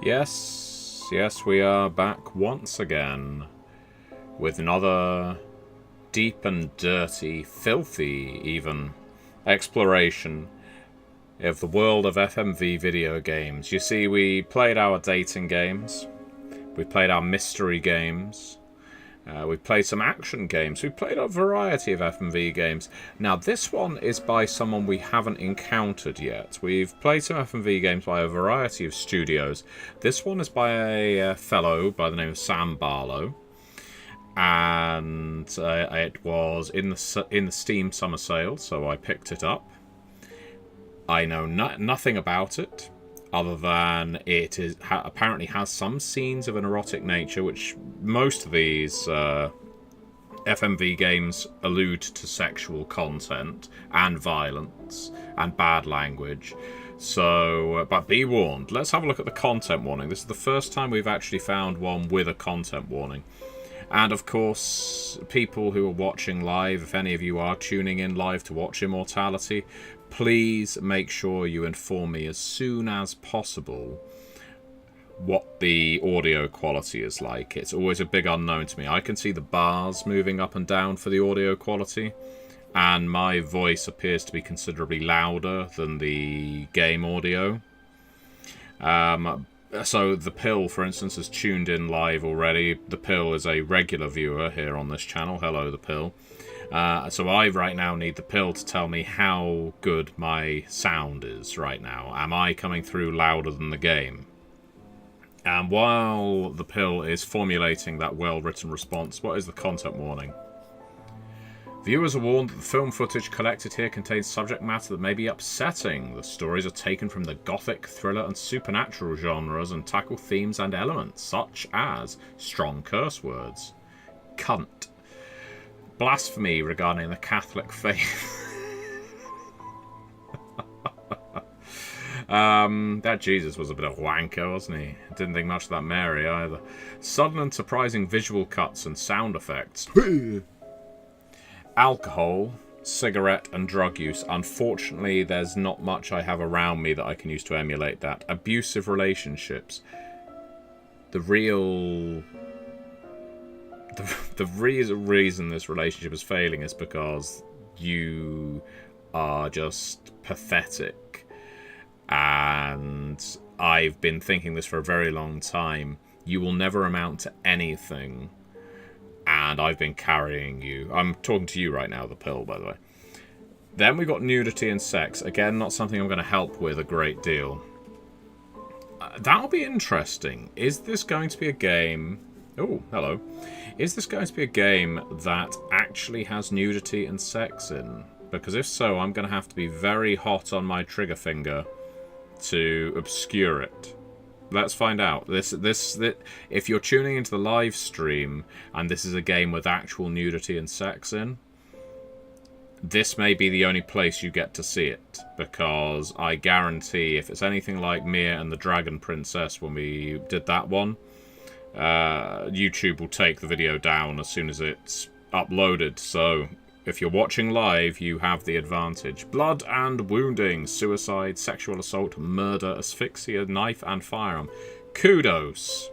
Yes, we are back once again with another deep and dirty, filthy even, exploration of the world of FMV video games. You see, we played our dating games, we played our mystery games, we played some action games, we played a variety of FMV games. Now this one is by someone we haven't encountered yet. We've played some FMV games by a variety of studios. This one is by a fellow by the name of Sam Barlow, and it was in the Steam summer sale, so I picked it up. I know nothing about it, other than it apparently has some scenes of an erotic nature, which most of these FMV games allude to sexual content and violence and bad language. So, but be warned. Let's have a look at the content warning. This is the first time we've actually found one with a content warning. And of course, people who are watching live, if any of you are tuning in live to watch Immortality, please make sure you inform me as soon as possible what the audio quality is like. It's always a big unknown to me. I can see the bars moving up and down for the audio quality, and my voice appears to be considerably louder than the game audio. So the Pill, for instance, has tuned in live already. The Pill is a regular viewer here on this channel. Hello, The Pill. So I right now need The Pill to tell me how good my sound is right now. Am I coming through louder than the game? And while The Pill is formulating that well-written response, what is the content warning? Viewers are warned that the film footage collected here contains subject matter that may be upsetting. The stories are taken from the gothic, thriller and supernatural genres and tackle themes and elements such as strong curse words, cunt, blasphemy regarding the Catholic faith. That Jesus was a bit of a wanker, wasn't he? Didn't think much of that Mary either. Sudden and surprising visual cuts and sound effects. Alcohol, cigarette and drug use. Unfortunately, there's not much I have around me that I can use to emulate that. Abusive relationships. The reason this relationship is failing is because you are just pathetic. And I've been thinking this for a very long time. You will never amount to anything. And I've been carrying you. I'm talking to you right now, The Pill, by the way. Then we've got nudity and sex. Again, not something I'm going to help with a great deal. That'll be interesting. Is this going to be a game... Oh, hello. Is this going to be a game that actually has nudity and sex in? Because if so, I'm going to have to be very hot on my trigger finger to obscure it. Let's find out. If you're tuning into the live stream and this is a game with actual nudity and sex in, this may be the only place you get to see it, because I guarantee if it's anything like Mia and the Dragon Princess when we did that one, YouTube will take the video down as soon as it's uploaded. So if you're watching live, you have the advantage. Blood and wounding, suicide, sexual assault, murder, asphyxia, knife and firearm. Kudos.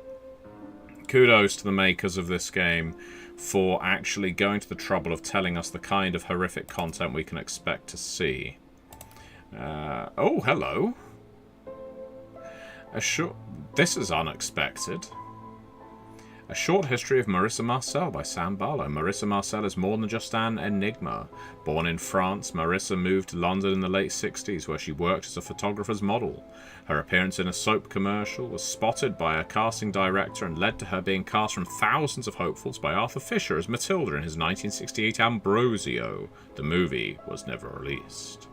Kudos to the makers of this game for actually going to the trouble of telling us the kind of horrific content we can expect to see. Oh, hello. This is unexpected. A Short History of Marissa Marcel by Sam Barlow. Marissa Marcel is more than just an enigma. Born in France, Marissa moved to London in the late 60s, where she worked as a photographer's model. Her appearance in a soap commercial was spotted by a casting director and led to her being cast from thousands of hopefuls by Arthur Fisher as Matilda in his 1968 Ambrosio. The movie was never released.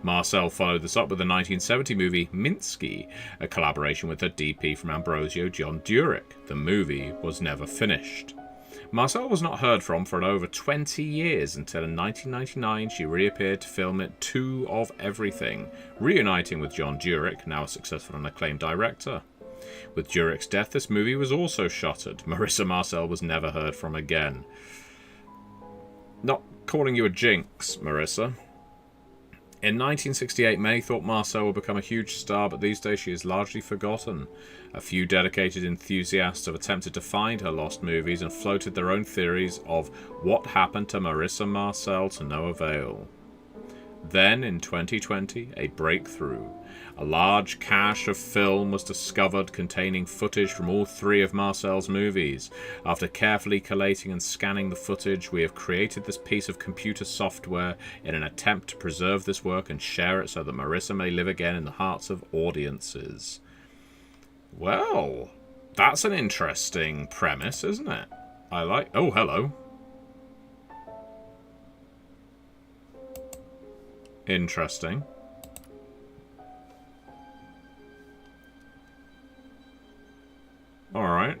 Marcel followed this up with the 1970 movie Minsky, a collaboration with her DP from Ambrosio, John Durick. The movie was never finished. Marcel was not heard from for over 20 years until in 1999 she reappeared to film it Two of Everything, reuniting with John Durick, now a successful and acclaimed director. With Durick's death, this movie was also shuttered. Marissa Marcel was never heard from again. Not calling you a jinx, Marissa. In 1968, many thought Marcel would become a huge star, but these days she is largely forgotten. A few dedicated enthusiasts have attempted to find her lost movies and floated their own theories of what happened to Marissa Marcel to no avail. Then, in 2020, a breakthrough. A large cache of film was discovered containing footage from all 3 of Marcel's movies. After carefully collating and scanning the footage, we have created this piece of computer software in an attempt to preserve this work and share it so that Marissa may live again in the hearts of audiences. Well, that's an interesting premise, isn't it? I like... Oh, hello. Interesting. Alright.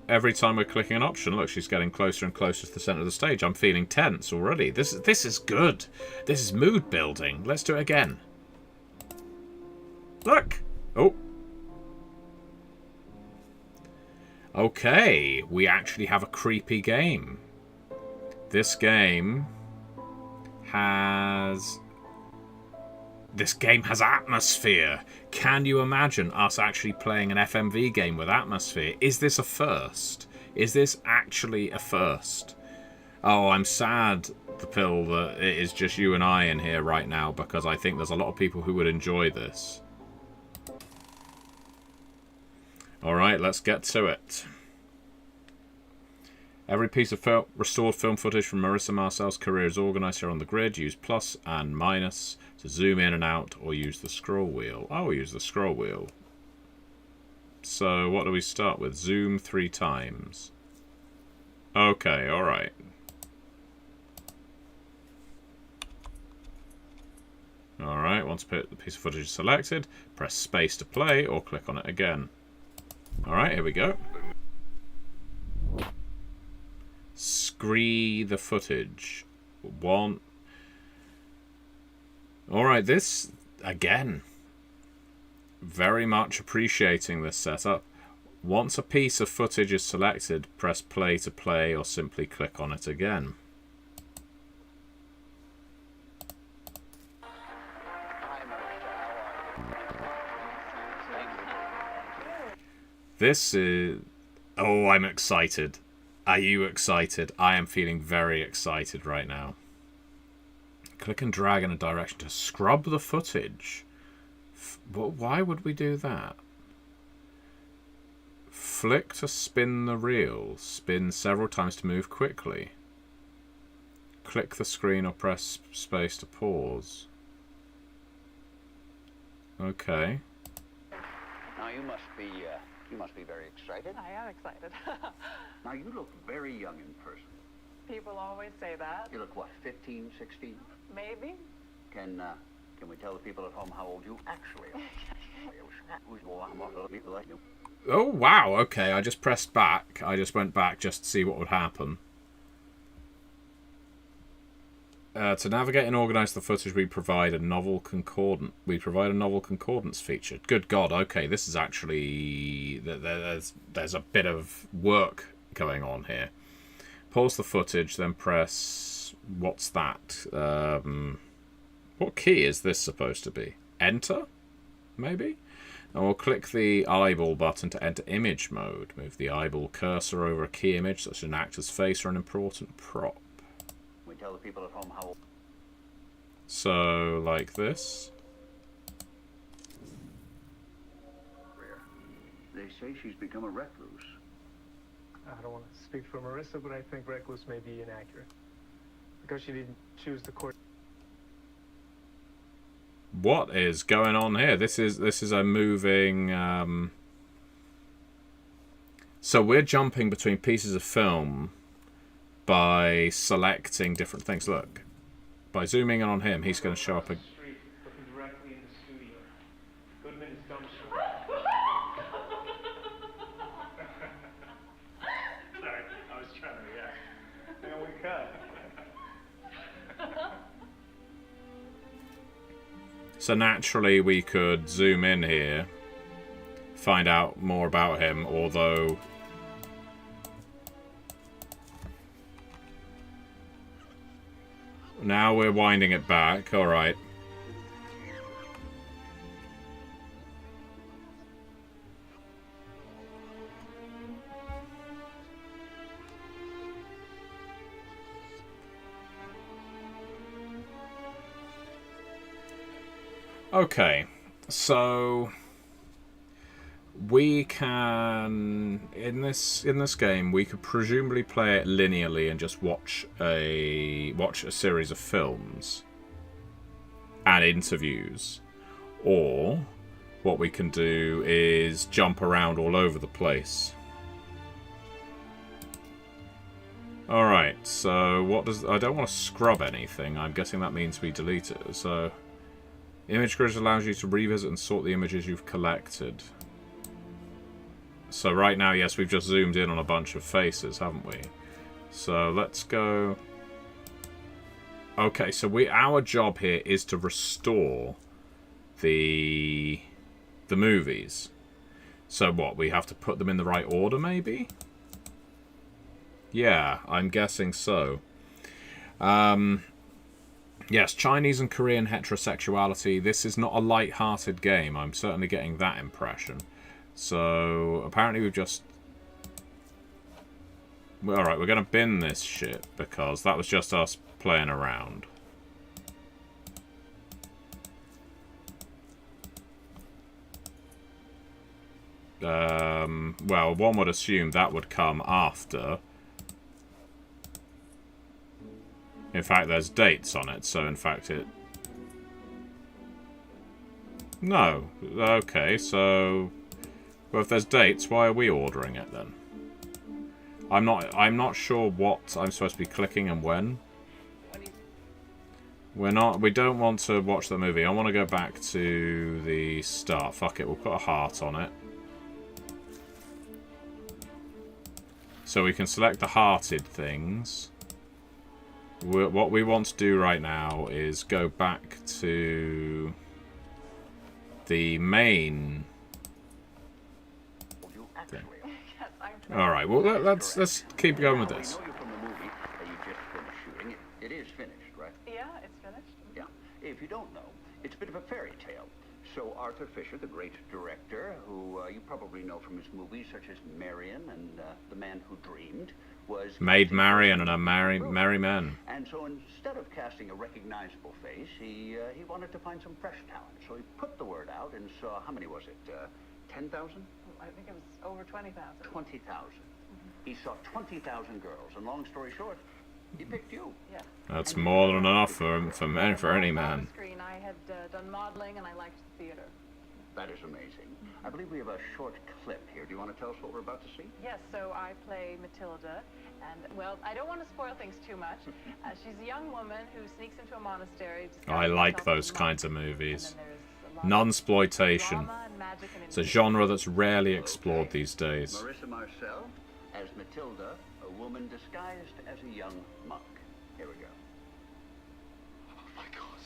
Every time we're clicking an option, look, she's getting closer and closer to the centre of the stage. I'm feeling tense already. This is good. This is mood building. Let's do it again. Look! Oh. Okay, we actually have a creepy game. This game has atmosphere. Can you imagine us actually playing an FMV game with atmosphere? Is this a first? Is this actually a first? Oh, I'm sad, the pill, that it is just you and I in here right now, because I think there's a lot of people who would enjoy this. Alright, let's get to it. Every piece of restored film footage from Marissa Marcel's career is organised here on the grid. Use plus and minus to zoom in and out, or use the scroll wheel. I will use the scroll wheel. So what do we start with? Zoom 3 times. Okay, alright. Alright, once the piece of footage is selected, press space to play, or click on it again. Alright, here we go. Scree the footage. Alright, this, again, very much appreciating this setup. Once a piece of footage is selected, press play to play, or simply click on it again. This is... Oh, I'm excited. Are you excited? I am feeling very excited right now. Click and drag in a direction to scrub the footage. Why would we do that? Flick to spin the reel. Spin several times to move quickly. Click the screen or press space to pause. Okay. Now you must be very excited. I am excited. Now you look very young in person. People always say that. You look what, 15, 16? Maybe. Can we tell the people at home how old you actually are? Oh, wow, okay, I just pressed back. I just went back just to see what would happen. To navigate and organise the footage, we provide a novel concordance. Feature. Good God, okay, this is actually... There's a bit of work going on here. Pause the footage, then press... What's that? What key is this supposed to be? Enter? Maybe? And we'll click the eyeball button to enter image mode. Move the eyeball cursor over a key image, such as an actor's face or an important prop. We tell the people at home how... So, like this. They say she's become a recluse. I don't want to speak for Marissa, but I think recluse may be inaccurate. Because she didn't choose the course. What is going on here? This is a moving... So we're jumping between pieces of film by selecting different things. Look, by zooming in on him, he's going to show up. Looking directly in the studio. Goodman's dumpster. Sorry, I was trying to react. And we cut. So naturally, we could zoom in here, find out more about him. Although. Now we're winding it back. All right. Okay, so we can in this game we could presumably play it linearly and just watch a series of films and interviews, or what we can do is jump around all over the place. All right, so what does I don't want to scrub anything. I'm guessing that means we delete it. So image grid allows you to revisit and sort the images you've collected. So right now, yes, we've just zoomed in on a bunch of faces, haven't we? So let's go. Okay, so our job here is to restore the movies. So what? We have to put them in the right order, maybe? Yeah, I'm guessing so. Yes, Chinese and Korean heterosexuality. This is not a light-hearted game. I'm certainly getting that impression. So, apparently we've just... Well, alright, we're going to bin this shit, because that was just us playing around. Well, one would assume that would come after. In fact, there's dates on it, so in fact it... No. Okay, so... Well, if there's dates, why are we ordering it then? I'm not sure what I'm supposed to be clicking and when. We don't want to watch the movie. I want to go back to the start. Fuck it, we'll put a heart on it. So we can select the hearted things. What we want to do right now is go back to the main thing. Alright, well let's keep going with this. We know you from the movie that you just finished shooting. It is finished, right? Yeah, it's finished. Yeah. If you don't know, it's a bit of a fairy tale. So Arthur Fisher, the great director, who you probably know from his movies such as Marion and The Man Who Dreamed, was... Made Marion and a merry men. And so instead of casting a recognizable face, he wanted to find some fresh talent. So he put the word out and saw, how many was it, 10,000? I think it was over 20,000. 20,000. He saw 20,000 girls, and long story short, he picked you. Yeah. That's more than enough for any man. Screen. I had done modeling and I liked the theater. That is amazing. I believe we have a short clip here. Do you want to tell us what we're about to see? Yes, so I play Matilda, and, well, I don't want to spoil things too much. She's a young woman who sneaks into a monastery. I like those kinds of movies. Nunsploitation. It's a genre that's rarely explored these days. Marissa Marcel as Matilda, a woman disguised as a young monk. Here we go. Oh my God.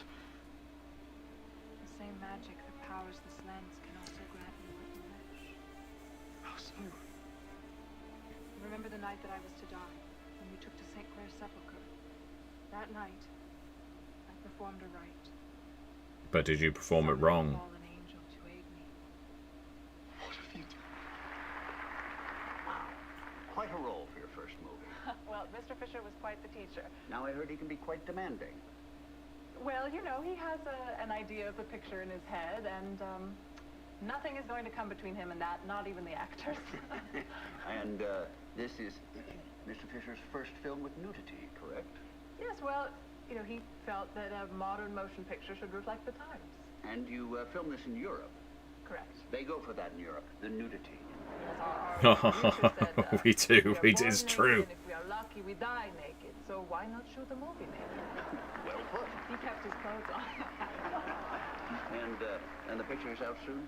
The same magic that powers this lens can also grant me what you wish. How so? Remember the night that I was to die, when we took to St. Clair's sepulchre? That night, I performed a rite. But did you perform it wrong? Fallen angel to aid me. What have you done? Wow. Quite a role for your first movie. Well, Mr. Fisher was quite the teacher. Now I heard he can be quite demanding. Well, you know, he has an idea of the picture in his head, and nothing is going to come between him and that, not even the actors. And this is Mr. Fisher's first film with nudity, correct? Yes, well, you know, he felt that a modern motion picture should reflect the times. And you filmed this in Europe. Correct. They go for that in Europe, the nudity. Yes, our producer said, We do. we are It born is naked, true. and if we are lucky, we die naked. So why not shoot a movie naked? Well put. He kept his clothes on. And the picture is out soon?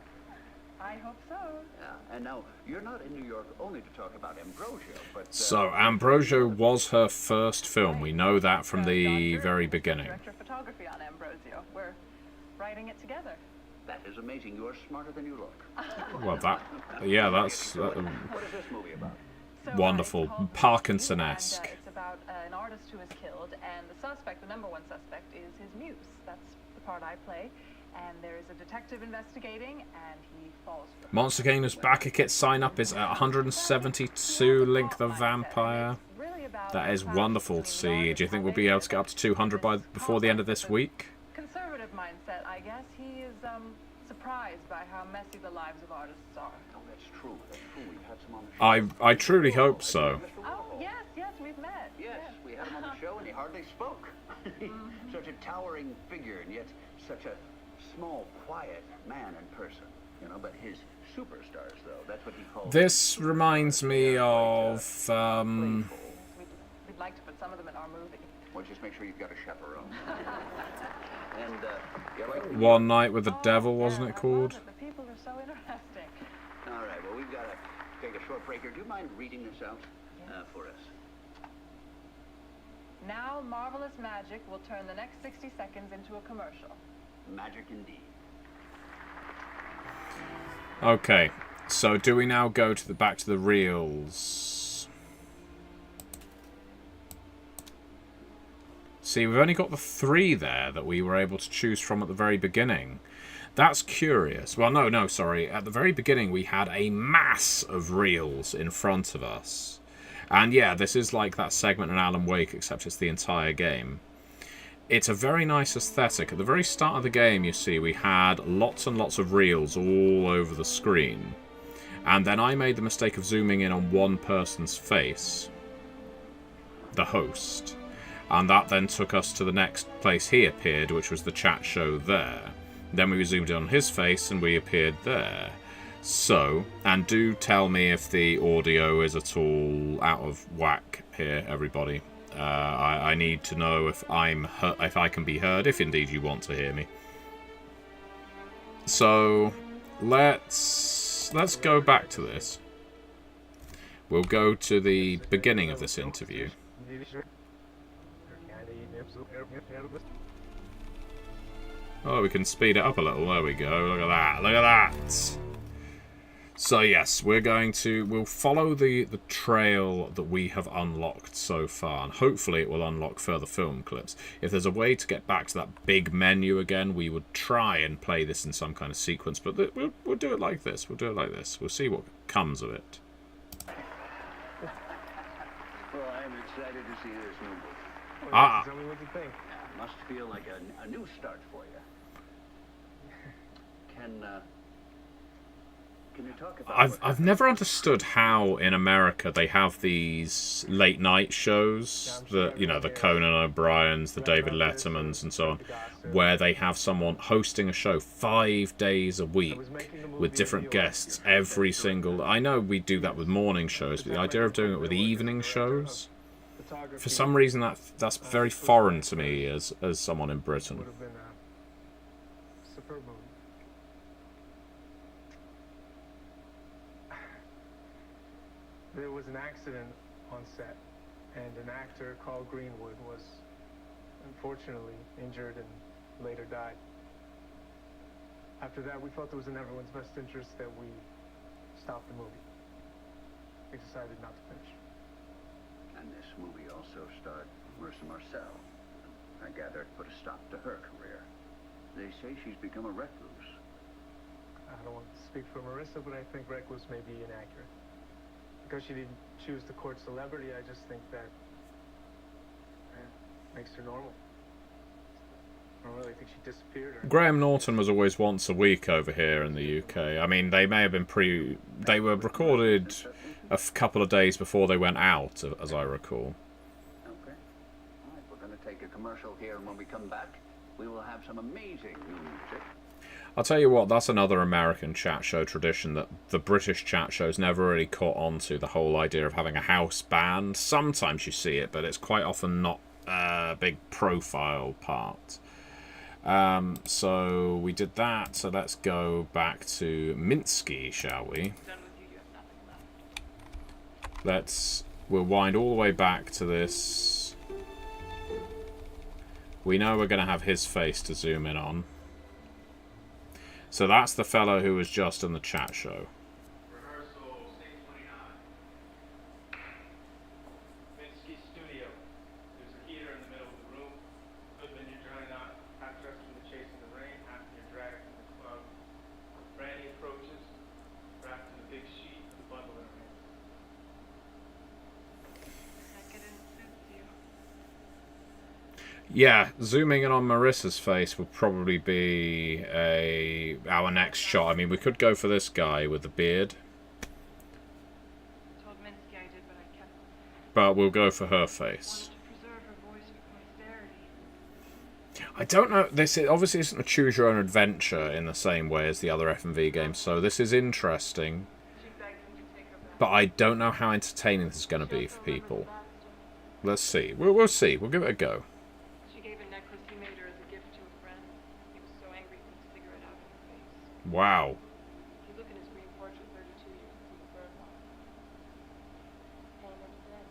I hope so. Yeah. And now, you're not in New York only to talk about Ambrosio, but... So, Ambrosio was her first film. We know that from the very beginning. Director of photography on Ambrosio. We're writing it together. That is amazing. You are smarter than you look. Well, yeah, that's What is this movie about? So, wonderful. it's called Parkinson-esque. and, it's about about an artist who is killed, and the suspect, the number one suspect, is his muse. That's the part I play. And there is a detective investigating, and he falls for her. Monster Kingdom's backer kit sign up is at 172. Link the Vampire. That is wonderful to see. Do you think we'll be able to get up to 200 before the end of this week? Conservative mindset, I guess. He is surprised by how messy the lives of artists are. Oh, that's true. That's true. We've had some on the show. I truly hope so. Oh, yes, we've met. Yes, we had him on the show, and he hardly spoke. Such a towering figure, and yet such a small, quiet man in person. You know, but his superstars, though, that's what he calls... This reminds me of... We'd like to put some of them in our movie. Well, just make sure you've got a chaperone. And, yeah, like... One Night with the Devil, wasn't it called? The people are so interesting. All right, well, we've got to take a short break here. Do you mind reading this out for us? Now, marvelous magic will turn the next 60 seconds into a commercial. Magic indeed. Okay, so do we now go to back to the reels? See, we've only got the 3 there that we were able to choose from at the very beginning. That's curious. Well, no, sorry. At the very beginning, we had a mass of reels in front of us. And yeah, this is like that segment in Alan Wake, except it's the entire game. It's a very nice aesthetic. At the very start of the game, you see, we had lots and lots of reels all over the screen. And then I made the mistake of zooming in on one person's face, the host. And that then took us to the next place he appeared, which was the chat show there. Then we zoomed in on his face and we appeared there. So, and do tell me if the audio is at all out of whack here, everybody. I need to know if if I can be heard, if indeed you want to hear me. So, let's go back to this. We'll go to the beginning of this interview. Oh, we can speed it up a little. There we go. Look at that. Look at that. So yes, we'll follow the trail that we have unlocked so far, and hopefully it will unlock further film clips. If there's a way to get back to that big menu again, we would try and play this in some kind of sequence, but we'll do it like this. We'll do it like this. We'll see what comes of it. Well, I'm excited to see this new movie. Well, tell me what you think. Yeah, must feel like a new start for you. Can you talk about I've never understood how in America they have these late night shows, the Conan O'Briens, the David Lettermans and so on, where they have someone hosting a show 5 days a week with different guests every single... I know we do that with morning shows, but the idea of doing it with evening shows, for some reason that's very foreign to me as someone in Britain. Would have been a superb movie. There was an accident on set, and an actor called Greenwood was unfortunately injured and later died. After that, we felt it was in everyone's best interest that we stop the movie. We decided not to finish. And this movie also starred Marissa Marcel. I gather it put a stop to her career. They say she's become a recluse. I don't want to speak for Marissa, but I think recluse may be inaccurate. Because she didn't choose to court celebrity, I just think that makes her normal. I don't really think she disappeared. Graham Norton was always once a week over here in the UK. I mean, they may have been they were recorded a couple of days before they went out, as I recall. Okay. All right, we're going to take a commercial here, and when we come back, we will have some amazing new music. I'll tell you what, that's another American chat show tradition that the British chat shows never really caught on to, the whole idea of having a house band. Sometimes you see it, but it's quite often not a big profile part. So we did that, so let's go back to Minsky, shall we? We'll wind all the way back to this. We know we're going to have his face to zoom in on. So that's the fellow who was just in the chat show. Rehearsal 629. Minsky Studio. Yeah, zooming in on Marissa's face will probably be our next shot. I mean, we could go for this guy with the beard. Told Minsky I did, but I kept But we'll go for her face. wanted to preserve her voice for posterity. I don't know. This obviously isn't a choose your own adventure in the same way as the other FMV games, so this is interesting. She begged him to take her back. But I don't know how entertaining this is going to be for people. Let's see. We'll see. We'll give it a go. She gave a necklace he made her as a gift to a friend. He was so angry he put a cigarette out in her face. Wow. If you look in his green portrait 32 years see the bird mark. Pain of the dead.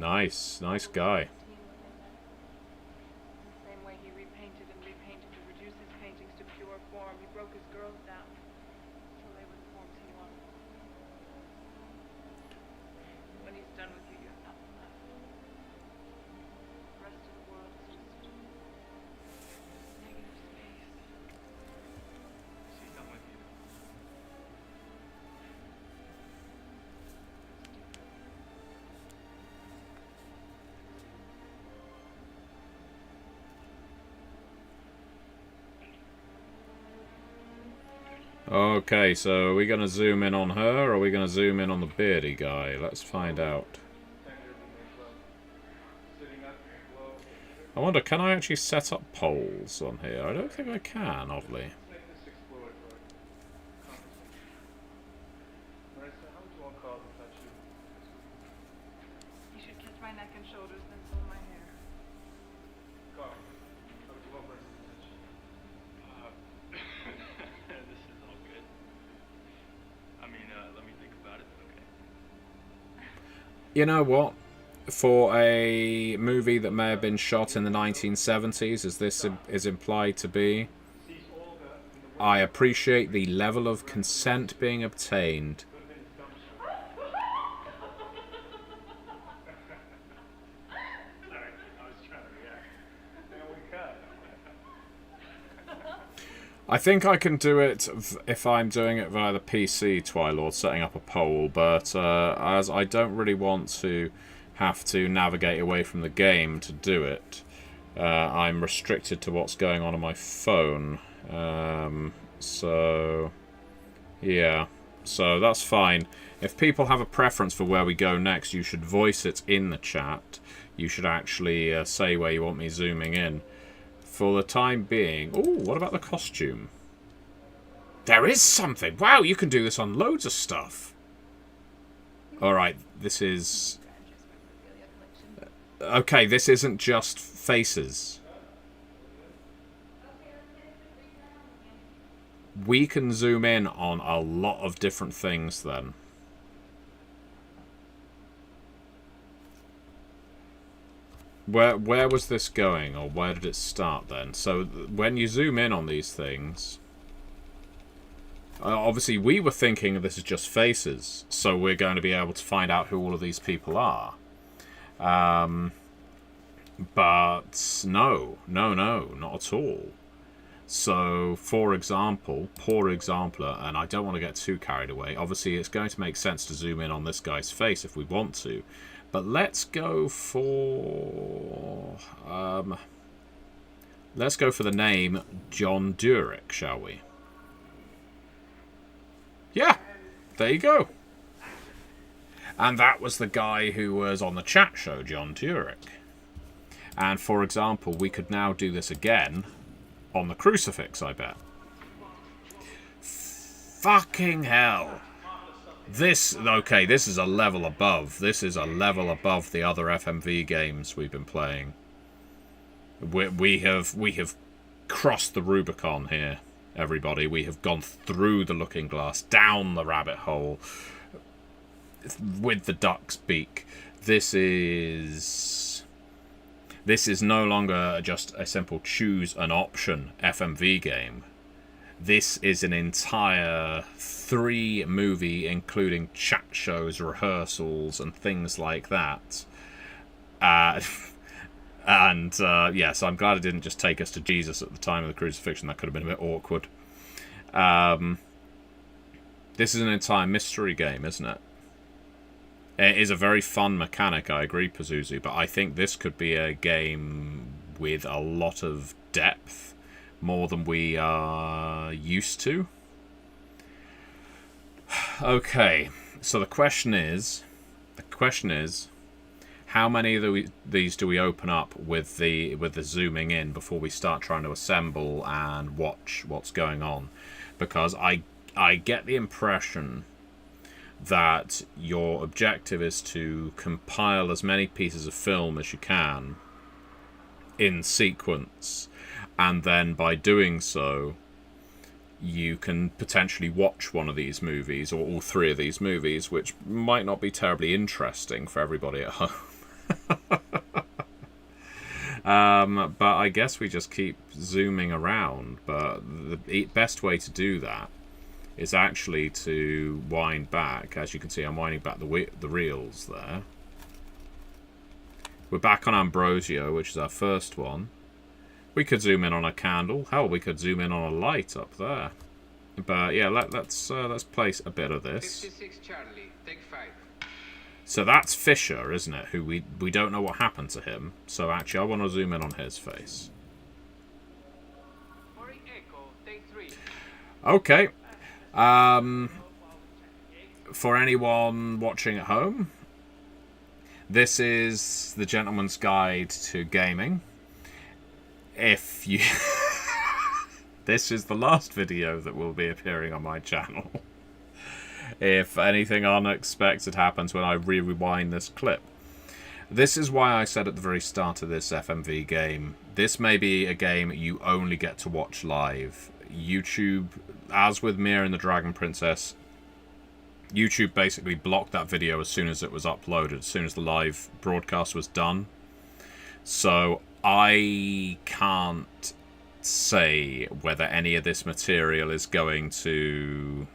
Nice. Nice guy. In the same way he repainted and repainted to reduce his paintings to pure form. He broke his girls down until they were the forms he wanted. When he's done with you, you have nothing left. The rest of the world is just negative space. She's done with you. Okay, so are we going to zoom in on her, or are we going to zoom in on the beardy guy? Let's find out. I wonder, can I actually set up polls on here? I don't think I can, oddly. You should kiss my neck and shoulders, then pull my hair. This is all good. I mean, let me think about it, okay? You know what? For a movie that may have been shot in the 1970s, as this is implied to be, I appreciate the level of consent being obtained. I think I can do it if I'm doing it via the PC, Twilord, setting up a poll, but as I don't really want to have to navigate away from the game to do it, I'm restricted to what's going on my phone. So, yeah. So that's fine. If people have a preference for where we go next, you should voice it in the chat. You should actually say where you want me zooming in. For the time being... Ooh, what about the costume? There is something! Wow, you can do this on loads of stuff. Alright, this is... Okay, this isn't just faces. We can zoom in on a lot of different things then. Where was this going, or where did it start then? So when you zoom in on these things, obviously we were thinking this is just faces, so we're going to be able to find out who all of these people are. But no, not at all. So, for example, poor exemplar, and I don't want to get too carried away. Obviously, it's going to make sense to zoom in on this guy's face if we want to. But let's go for... let's go for the name John Durick, shall we? Yeah, there you go. And that was the guy who was on the chat show, John Durick. And, for example, we could now do this again on the crucifix, I bet. Fucking hell. This is a level above. This is a level above the other FMV games we've been playing. We have crossed the Rubicon here, everybody. We have gone through the looking glass, down the rabbit hole, with the duck's beak. This is no longer just a simple choose an option FMV game. This is an entire 3-movie, including chat shows, rehearsals, and things like that. Yeah, so I'm glad it didn't just take us to Jesus at the time of the crucifixion. That could have been a bit awkward. This is an entire mystery game, isn't it? It is a very fun mechanic, I agree, Pazuzu, but I think this could be a game with a lot of depth, more than we are used to. Okay, so the question is, how many of these do we open up with the zooming in before we start trying to assemble and watch what's going on? Because I get the impression that your objective is to compile as many pieces of film as you can in sequence, and then by doing so you can potentially watch one of these movies or all three of these movies, which might not be terribly interesting for everybody at home. But I guess we just keep zooming around. But the best way to do that is actually to wind back. As you can see, I'm winding back the reels there. We're back on Ambrosio, which is our first one. We could zoom in on a candle. Hell, we could zoom in on a light up there. But yeah, let's place a bit of this. 56 Charlie, take 5. So that's Fisher, isn't it? Who we don't know what happened to him. So actually, I want to zoom in on his face. 40 Echo, take 3. Okay. For anyone watching at home, this is the Gentleman's Guide to Gaming. If you... This is the last video that will be appearing on my channel. If anything unexpected happens when I rewind this clip. This is why I said at the very start of this FMV game, this may be a game you only get to watch live. YouTube, as with Mia and the Dragon Princess, YouTube basically blocked that video as soon as it was uploaded, as soon as the live broadcast was done. So I can't say whether any of this material is going to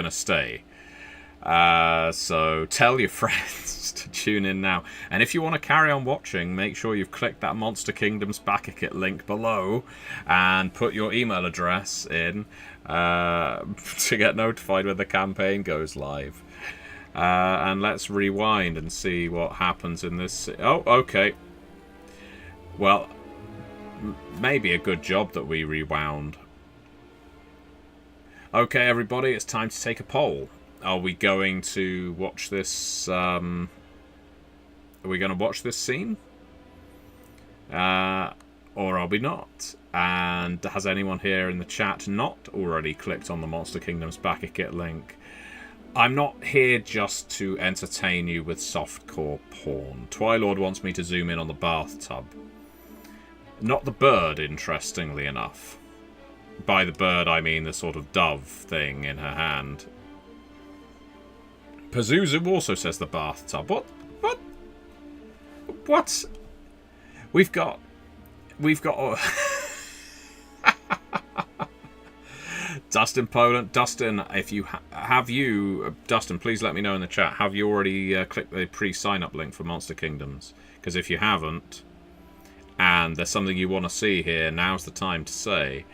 stay. So tell your friends to tune in now. And if you want to carry on watching, make sure you've clicked that Monster Kingdom's Back-a-Kit link below and put your email address in to get notified when the campaign goes live. And let's rewind and see what happens in this. Oh, okay. Well, maybe a good job that we rewound. Okay, everybody, it's time to take a poll. Are we going to watch this? Are we going to watch this scene? Or are we not? And has anyone here in the chat not already clicked on the Monster Kingdom's Back-a-Kit link? I'm not here just to entertain you with softcore porn. Twilord wants me to zoom in on the bathtub. Not the bird, interestingly enough. By the bird, I mean the sort of dove thing in her hand. Pazuzu also says the bathtub. What? What? What? We've got... Dustin Poland. Dustin, if you Dustin, please let me know in the chat. Have you already clicked the pre-sign-up link for Monster Kingdoms? Because if you haven't, and there's something you want to see here, now's the time to say.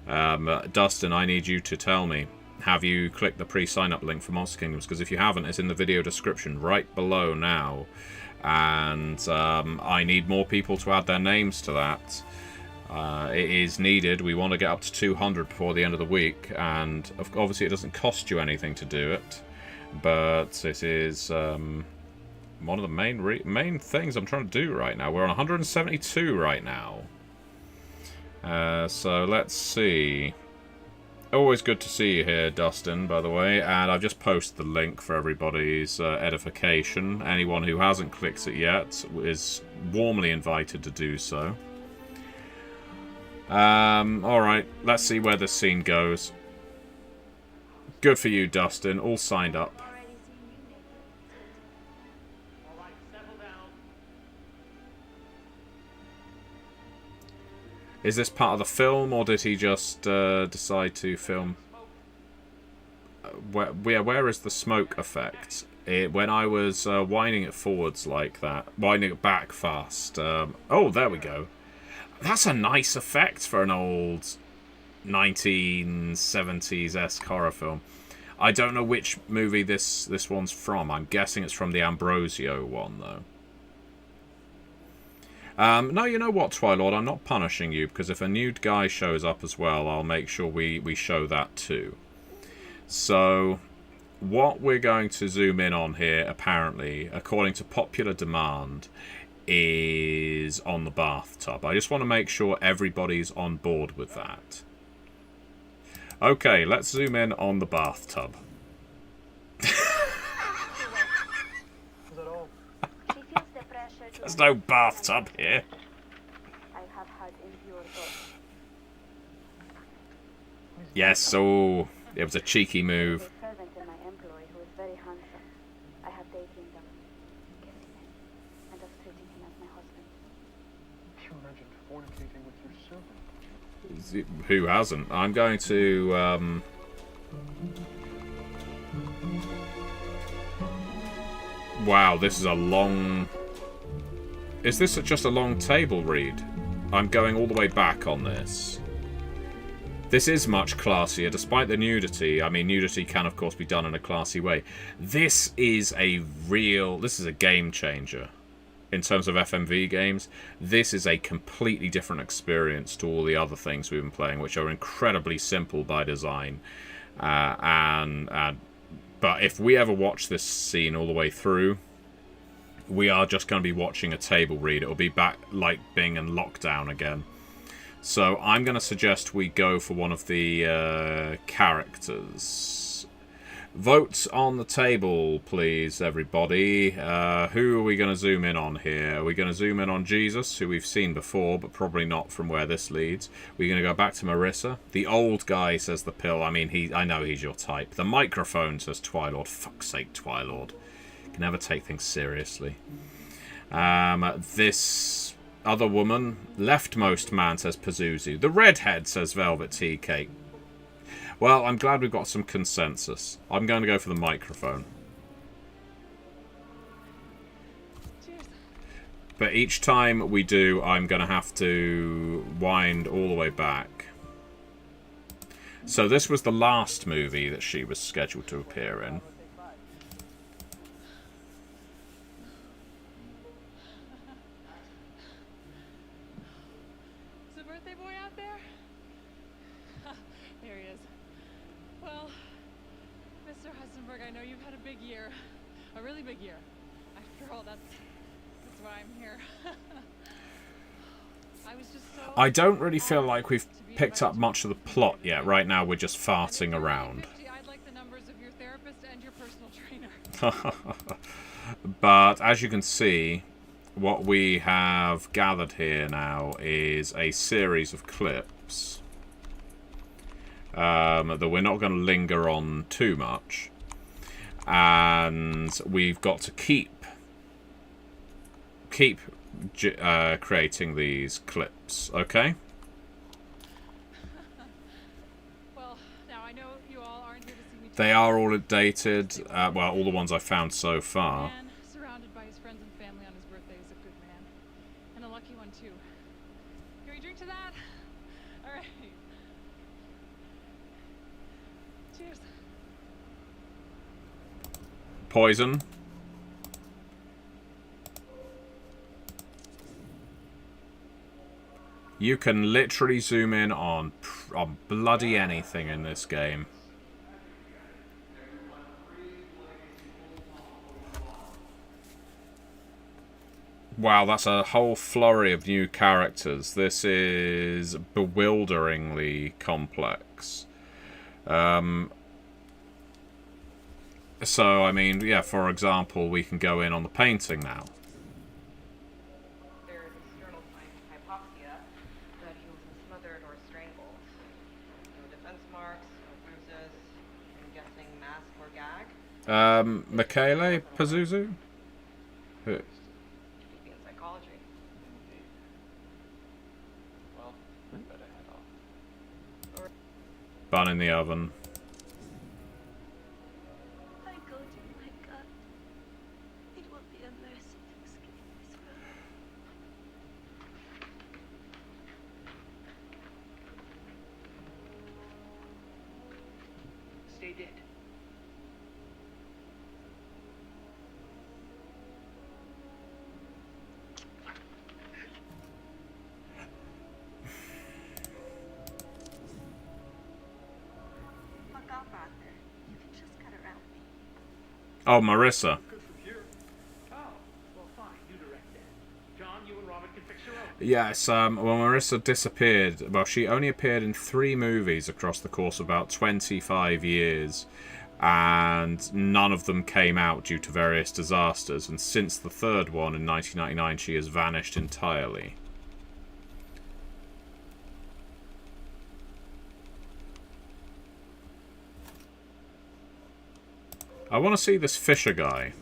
Dustin, I need you to tell me. Have you clicked the pre-sign-up link for Monster Kingdoms? Because if you haven't, it's in the video description right below now. And I need more people to add their names to that. It is needed. We want to get up to 200 before the end of the week. And obviously it doesn't cost you anything to do it. But it is one of the main things I'm trying to do right now. We're on 172 right now. So let's see. Always good to see you here, Dustin, by the way. And I've just posted the link for everybody's edification. Anyone who hasn't clicked it yet is warmly invited to do so. Alright, let's see where this scene goes. Good for you, Dustin. All signed up. Is this part of the film, or did he just decide to film? Where is the smoke effect? When I was winding it forwards like that, winding it back fast. Oh, there we go. That's a nice effect for an old 1970s-esque horror film. I don't know which movie this one's from. I'm guessing it's from the Ambrosio one, though. No, you know what, Twilord? I'm not punishing you, because if a nude guy shows up as well, I'll make sure we show that too. So, what we're going to zoom in on here, apparently, according to popular demand, is on the bathtub. I just want to make sure everybody's on board with that. Okay, let's zoom in on the bathtub. There's no bathtub here. I have had impure thoughts. Yes, so it was a cheeky move. A servant in my employ who is very handsome. I have dated him, kissing him, and thus treating him as my husband. Can you imagine fornicating with your servant? Who hasn't? I'm going to wow, this is a long... Is this just a long table read? I'm going all the way back on this. This is much classier, despite the nudity. I mean, nudity can, of course, be done in a classy way. This is a game changer. In terms of FMV games, this is a completely different experience to all the other things we've been playing, which are incredibly simple by design. But if we ever watch this scene all the way through, we are just going to be watching a table read. It'll be back like being in lockdown again. So I'm going to suggest we go for one of the characters. Votes on the table, please, everybody. Who are we going to zoom in on here? Are we going to zoom in on Jesus, who we've seen before, but probably not from where this leads? We're going to go back to Marissa. The old guy, says the pill. I mean, I know he's your type. The microphone, says Twilord. Fuck's sake, Twilord. Can never take things seriously. This other woman, leftmost man, says Pazuzu. The redhead, says Velvet Tea Cake. Well, I'm glad we've got some consensus. I'm going to go for the microphone. Cheers. But each time we do, I'm going to have to wind all the way back. So this was the last movie that she was scheduled to appear in. Is the birthday boy out there? There he is. Well, Mr. Heisenberg, I know you've had a big year. A really big year. After all, that's why I'm here. I was just so... I don't really feel like we've picked up much of the plot yet. Right now, we're just farting around. I'd like the numbers of your therapist and your personal trainer. But as you can see, what we have gathered here now is a series of clips that we're not going to linger on too much. And we've got to keep creating these clips, okay? Well, now I know you all aren't here to see me. They are all dated. Well, all the ones I've found so far. Man surrounded by his friends and family on his birthday is a good man. And a lucky one, too. Can we drink to that? All right. Cheers. Poison. You can literally zoom in on bloody anything in this game. Wow, that's a whole flurry of new characters. This is bewilderingly complex. So, I mean, yeah, for example, we can go in on the painting now. There is external signs of hypoxia, that he was smothered or strangled. No defense marks, no bruises. I'm guessing mask or gag. Michele Pazuzu? Who? Maybe in psychology. Well, we better head off. Bun in the oven. My God, my God. It will be a mercy to escape this world. Stay dead. Oh, Marissa. Yes, well, Marissa disappeared. Well, she only appeared in 3 movies across the course of about 25 years, and none of them came out due to various disasters, and since the 3rd one in 1999, she has vanished entirely. I want to see this Fisher guy.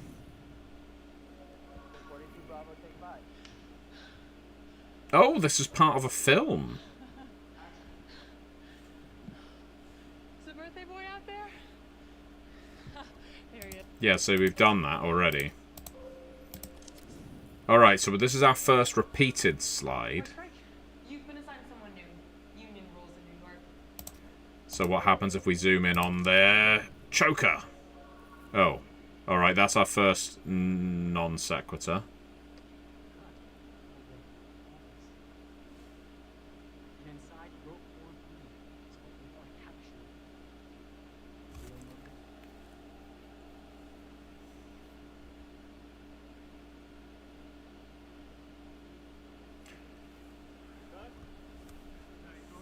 Oh, this is part of a film. Is the birthday boy out there? There he is. Yeah, so we've done that already. Alright, so this is our first repeated slide. You've been assigned someone new. Union rules in New York. So what happens if we zoom in on their choker? Oh. Alright, that's our first non sequitur.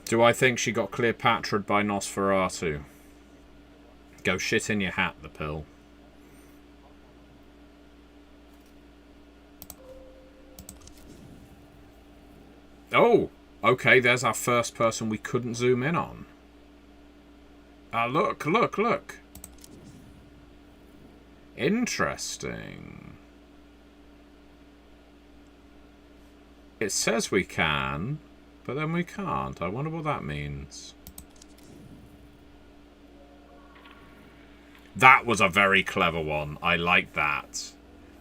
Do I think she got Cleopatra'd by Nosferatu? Go shit in your hat, the pill. Oh! Okay, there's our first person we couldn't zoom in on. Ah, look, look, look. Interesting. It says we can, but then we can't. I wonder what that means. That was a very clever one. I like that.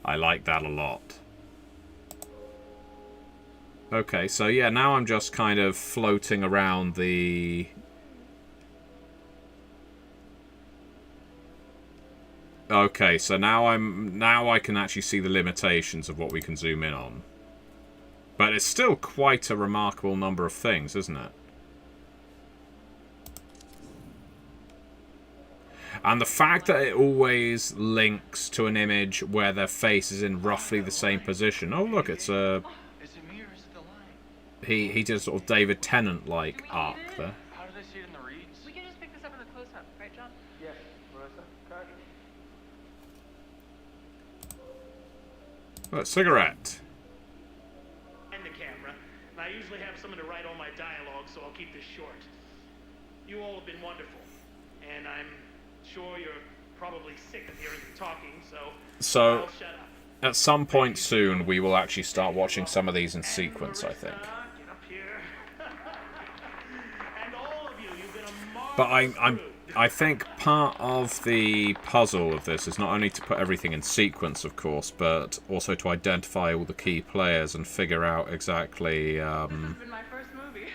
I like that a lot. Okay, so yeah, now I'm just kind of floating around the... Okay, so now I can actually see the limitations of what we can zoom in on. But it's still quite a remarkable number of things, isn't it? And the fact that it always links to an image where their face is in roughly the same position. Oh, look, it's a... He did a sort of David Tennant-like arc there. How did I see it in the reads? We can just pick this up in the close-up, right, John? Yes, Marissa. Cut. Look, cigarette. The camera, and I usually have someone to write all my dialogue, so I'll keep this short. You all have been wonderful, and I'm sure you're probably sick of hearing me talking, so I'll shut up. At some point soon, we will actually start watching some of these in sequence, I think. Get up here. And all of you, you've been a But I think part of the puzzle of this is not only to put everything in sequence, of course, but also to identify all the key players and figure out exactly This has been my first movie.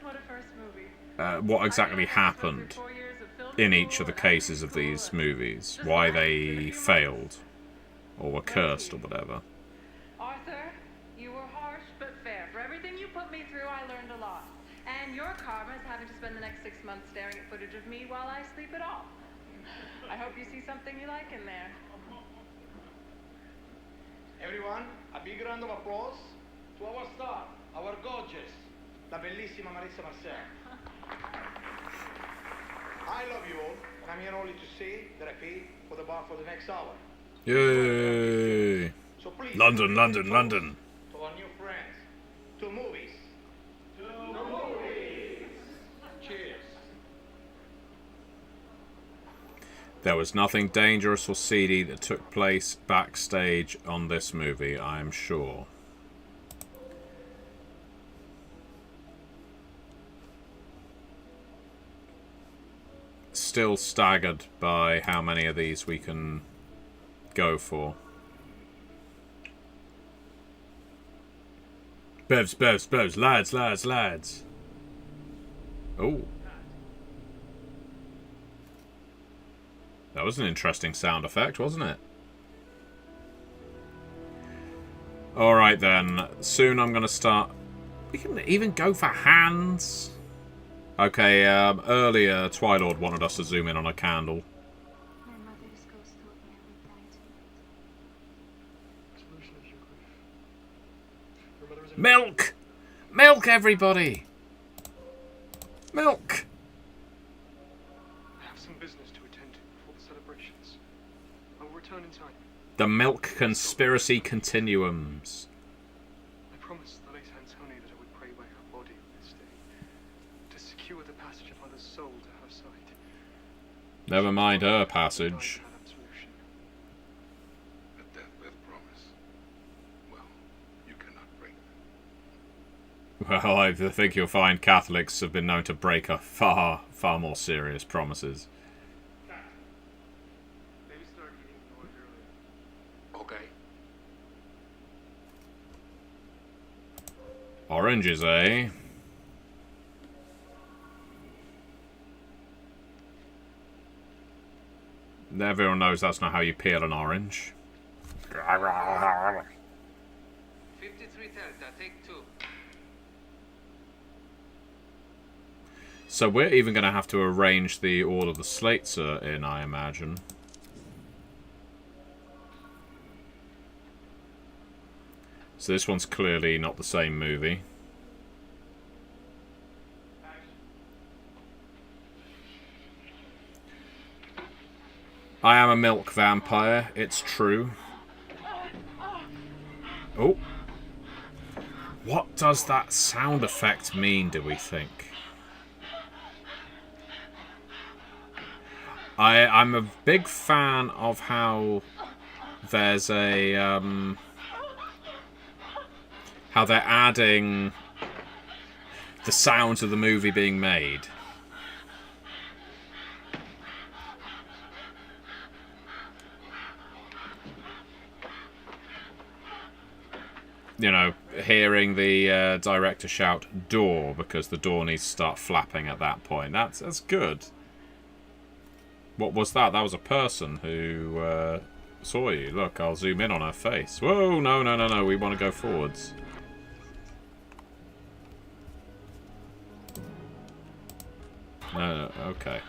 What a first movie. what exactly happened in each of the cases of these movies, why they failed, or were cursed, or whatever. Arthur, you were harsh but fair. For everything you put me through, I learned a lot. And your karma is having to spend the next 6 months staring at footage of me while I sleep it off. I hope you see something you like in there. Everyone, a big round of applause to our star, our gorgeous, la bellissima Marissa Marcel. I love you all, and I'm here only to say that I pay for the bar for the next hour. Yay! So please, London, London, London. to our new friends, to movies. To movies. Cheers. There was nothing dangerous or seedy that took place backstage on this movie, I am sure. Still staggered by how many of these we can go for. Bevs, bevs, bevs, lads, lads, lads. Oh. That was an interesting sound effect, wasn't it? Alright then. Soon I'm going to start... We can even go for hands. Okay, earlier Twilord wanted us to zoom in on a candle. My mother's ghost told me Milk! Milk, everybody! Milk! I have some business to attend to before the celebrations. I will return in time. The milk conspiracy continuums. I promised the late Antonia that I would pray by her body on this day, to secure the passage of mother's soul to her side. Never mind her passage. A deathbed promise. Well, you cannot break that. Well, I think you'll find Catholics have been known to break a far more serious promises. Maybe start eating noise earlier. Okay. Oranges, eh? Everyone knows that's not how you peel an orange. 53 Delta, take 2. So we're even going to have to arrange the order the slates are in, I imagine. So this one's clearly not the same movie. I am a milk vampire, it's true. Oh. What does that sound effect mean, do we think? I'm a big fan of how there's a how they're adding the sounds of the movie being made. You know, hearing the director shout "door" because the door needs to start flapping at that point. That's good. What was that? That was a person who saw you. Look, I'll zoom in on her face. Whoa, no. We want to go forwards. No, okay.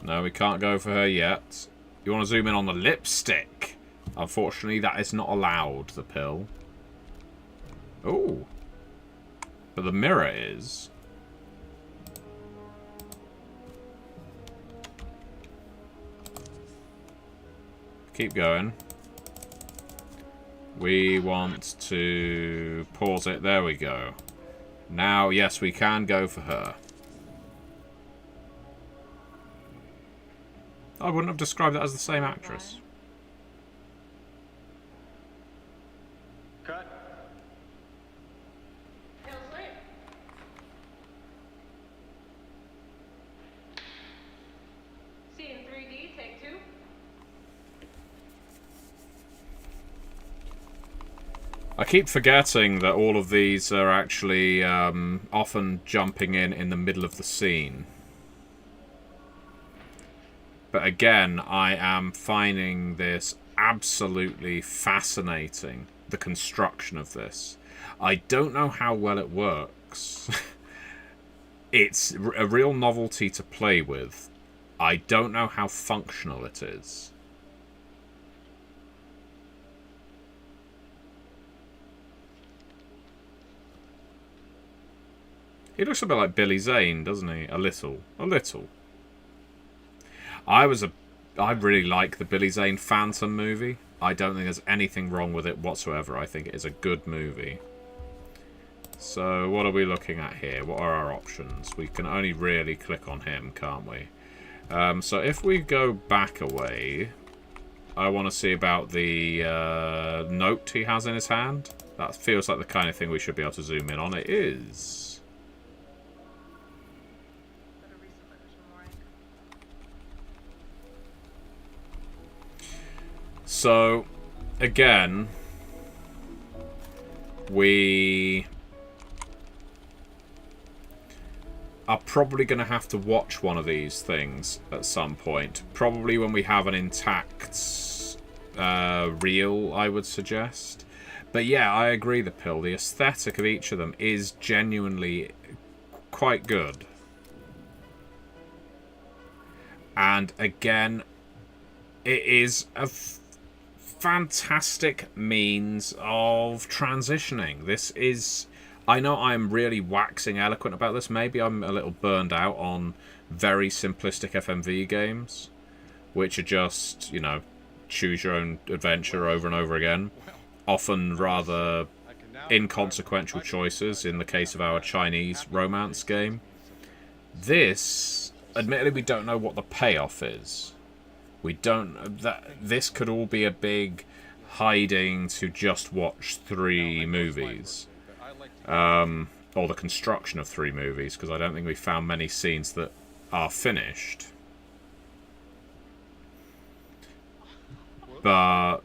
No, we can't go for her yet. You want to zoom in on the lipstick? Unfortunately, that is not allowed, the pill. Oh. But the mirror is. Keep going. We want to pause it. There we go. Now, yes, we can go for her. I wouldn't have described that as the same actress. Cut. See in 3D, take 2. I keep forgetting that all of these are actually often jumping in the middle of the scene. But again, I am finding this absolutely fascinating, the construction of this. I don't know how well it works. It's a real novelty to play with. I don't know how functional it is. He looks a bit like Billy Zane, doesn't he? A little. A little. I really like the Billy Zane Phantom movie. I don't think there's anything wrong with it whatsoever. I think it is a good movie. So, what are we looking at here? What are our options? We can only really click on him, can't we? So, if we go back away, I want to see about the note he has in his hand. That feels like the kind of thing we should be able to zoom in on. It is. So, again, we are probably going to have to watch one of these things at some point. Probably when we have an intact reel, I would suggest. But yeah, I agree, the pill. The aesthetic of each of them is genuinely quite good. And again, it is a fantastic means of transitioning. This is... I know I'm really waxing eloquent about this. Maybe I'm a little burned out on very simplistic FMV games, which are just, you know, choose your own adventure over and over again. Often rather inconsequential choices in the case of our Chinese romance game. This, admittedly, we don't know what the payoff is. We don't... This could all be a big hiding to just watch 3 movies. Or the construction of 3 movies, because I don't think we found many scenes that are finished. But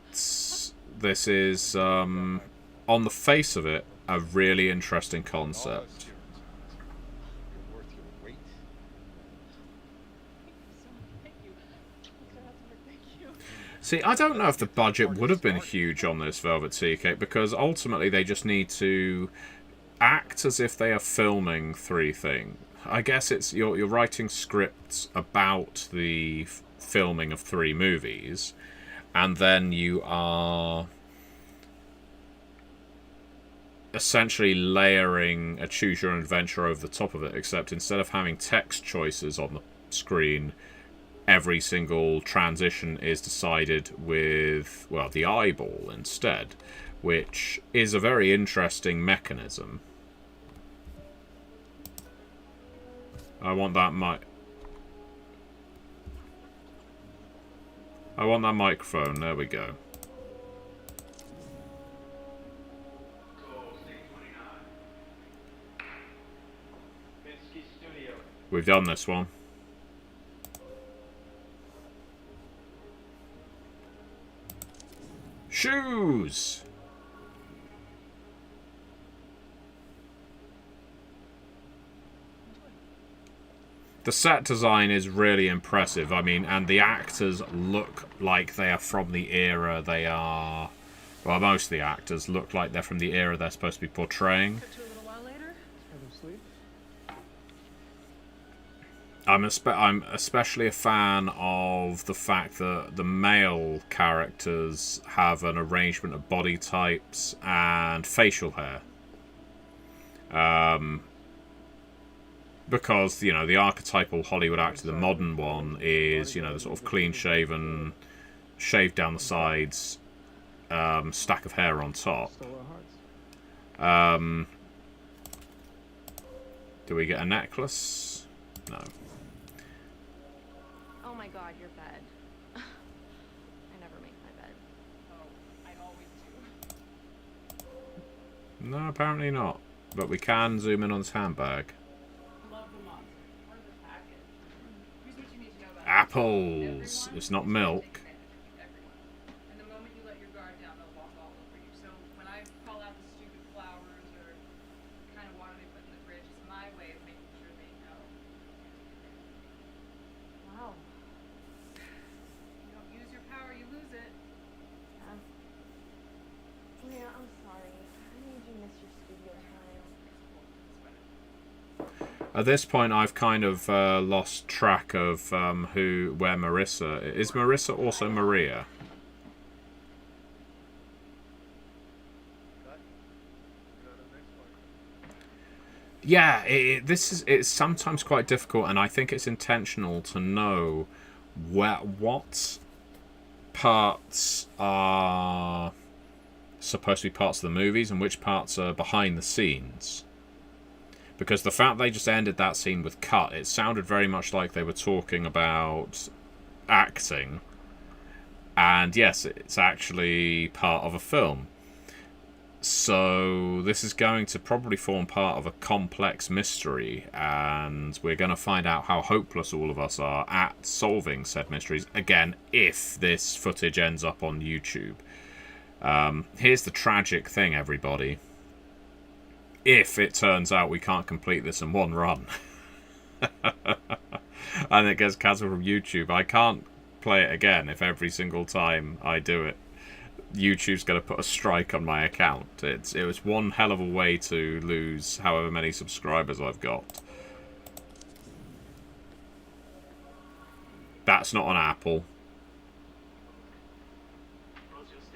this is, on the face of it, a really interesting concept. See, I don't know if the budget would have been huge on this Velvet Tea Cake, because ultimately they just need to act as if they are filming 3 things. I guess it's you're writing scripts about the filming of 3 movies, and then you are essentially layering a choose your own adventure over the top of it, except instead of having text choices on the screen, every single transition is decided with, well, the eyeball instead, which is a very interesting mechanism. I want that microphone. There we go. We've done this one. Shoes! The set design is really impressive. I mean, and the actors look like they are from the era they are... Well, most of the actors look like they're from the era they're supposed to be portraying. I'm especially a fan of the fact that the male characters have an arrangement of body types and facial hair. Because, you know, the archetypal Hollywood actor, the modern one, is, you know, the sort of clean-shaven, shaved down the sides, stack of hair on top. Do we get a necklace? No. Oh my god, your bed. I never make my bed. Oh, I always do. No, apparently not. But we can zoom in on this handbag. Apples! It's not milk. And the moment you let your guard down, they'll walk all over you. So when I call out the stupid flowers or kind of water they put in the fridge, it's my way of making sure they know. Wow. You don't use your power, you lose it. Yeah, I'm sorry. I made you miss your studio time. At this point, I've kind of lost track of where Marissa is. Is Marissa also Maria? Yeah, it's sometimes quite difficult, and I think it's intentional to know what parts are supposed to be parts of the movies and which parts are behind the scenes. Because the fact they just ended that scene with cut, it sounded very much like they were talking about acting. And yes, it's actually part of a film. So this is going to probably form part of a complex mystery, and we're going to find out how hopeless all of us are at solving said mysteries, again, if this footage ends up on YouTube. Here's the tragic thing, everybody. If it turns out we can't complete this in one run, and it gets cancelled from YouTube, I can't play it again if every single time I do it, YouTube's going to put a strike on my account. It was one hell of a way to lose however many subscribers I've got. That's not an apple. Rose, you're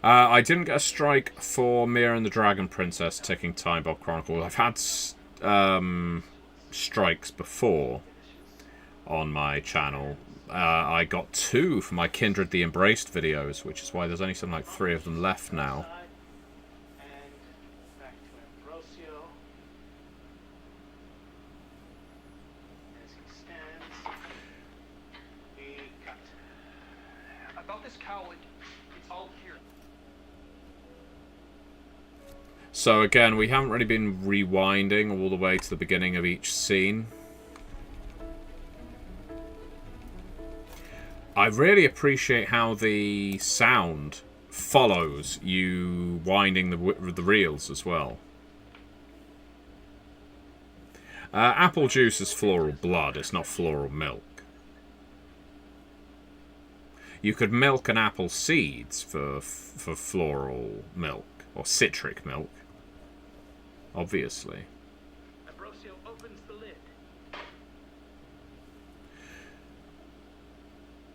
I didn't get a strike for Mira and the Dragon Princess Ticking Time Bomb Chronicle. I've had strikes before on my channel. I got 2 for my Kindred the Embraced videos, which is why there's only something like 3 of them left now. And back to Ambrosio. As he stands, we cut. About this cowl, it's all here. So again, we haven't really been rewinding all the way to the beginning of each scene. I really appreciate how the sound follows you winding the reels as well. Apple juice is floral blood, it's not floral milk. You could milk an apple seeds for floral milk, or citric milk, obviously. Ambrosio opens the lid.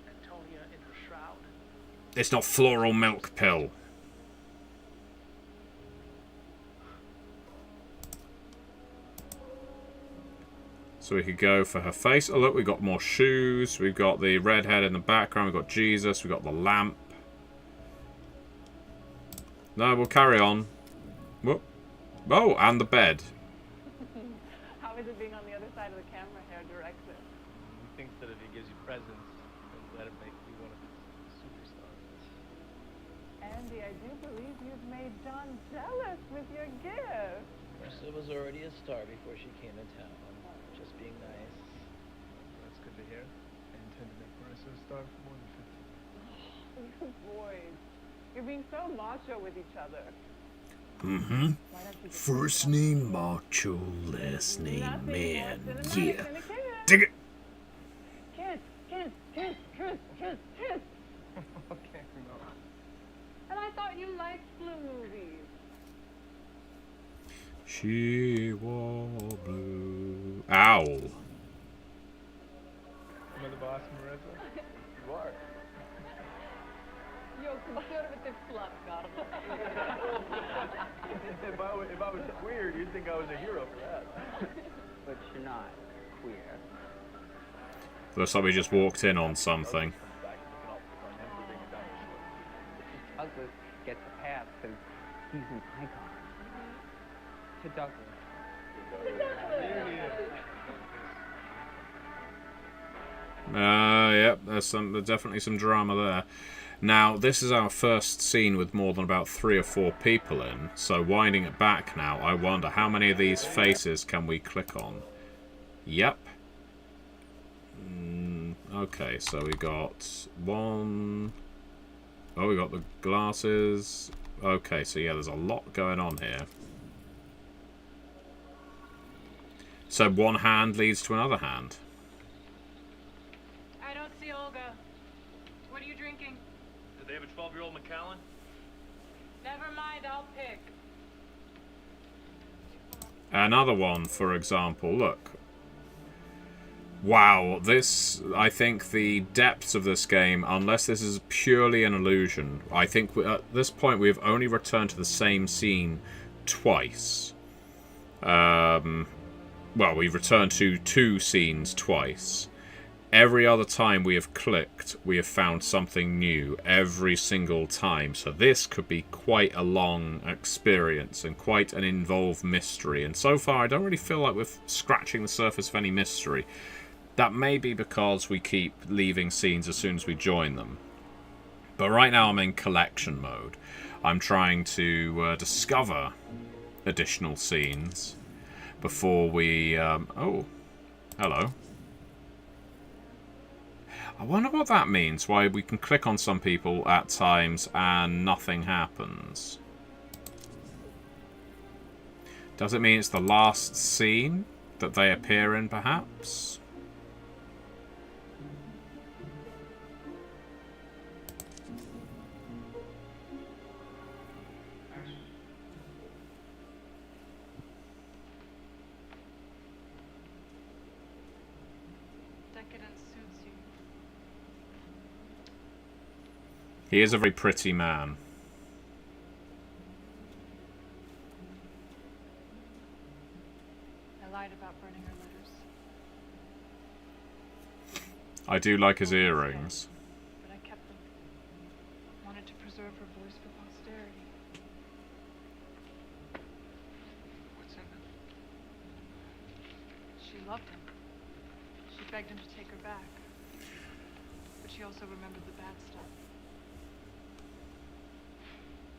Antonia in her shroud. It's not floral milk pill. So we could go for her face. Oh look, we've got more shoes. We've got the redhead in the background. We've got Jesus. We've got the lamp. No, we'll carry on. Whoop. Oh, and the bed. How is it being on the other side of the camera here, director? He thinks that if he gives you presents, that'll make you one of the superstars. Andy, I do believe you've made John jealous with your gift. Marissa was already a star before she came in town. Just being nice. That's good to hear. I intend to make Marissa a star for more than 50. You boys, you're being so macho with each other. Mm-hmm. First name macho, last name man. Yeah. Dig it. Kiss, kiss, kiss, kiss, kiss, kiss. Okay, no. And I thought you liked blue movies. She wore blue. Owl. Am I the boss, Marissa? You are. Yo, conservative slut, Carlos. If I was queer, you'd think I was a hero for that. But you're not queer. Looks like we just walked in on something. Douglas gets a pass because he's an icon. To Douglas. Yep, there's definitely some drama there. Now, this is our first scene with more than about 3 or 4 people in, so winding it back now, I wonder how many of these faces can we click on? Yep. Okay, so we got 1... Oh, we got the glasses. Okay, so yeah, there's a lot going on here. So one hand leads to another hand. I don't see Olga. What are you drinking? Did they have a 12-year-old Macallan? Never mind, I'll pick. Another one, for example, look. Wow, this, I think the depths of this game, unless this is purely an illusion, I think at this point we've only returned to the same scene twice. Well, we've returned to 2 scenes twice. Every other time we have clicked, we have found something new every single time. So this could be quite a long experience and quite an involved mystery. And so far, I don't really feel like we're scratching the surface of any mystery. That may be because we keep leaving scenes as soon as we join them. But right now I'm in collection mode. I'm trying to discover additional scenes before we... oh, hello. I wonder what that means, why we can click on some people at times and nothing happens. Does it mean it's the last scene that they appear in, perhaps? Decadence suits you. He is a very pretty man. I lied about burning her letters. I do like his earrings. But I kept them. Wanted to preserve her voice for posterity. What's in them? She loved him. She begged him to take her back. But she also remembered the bad stuff.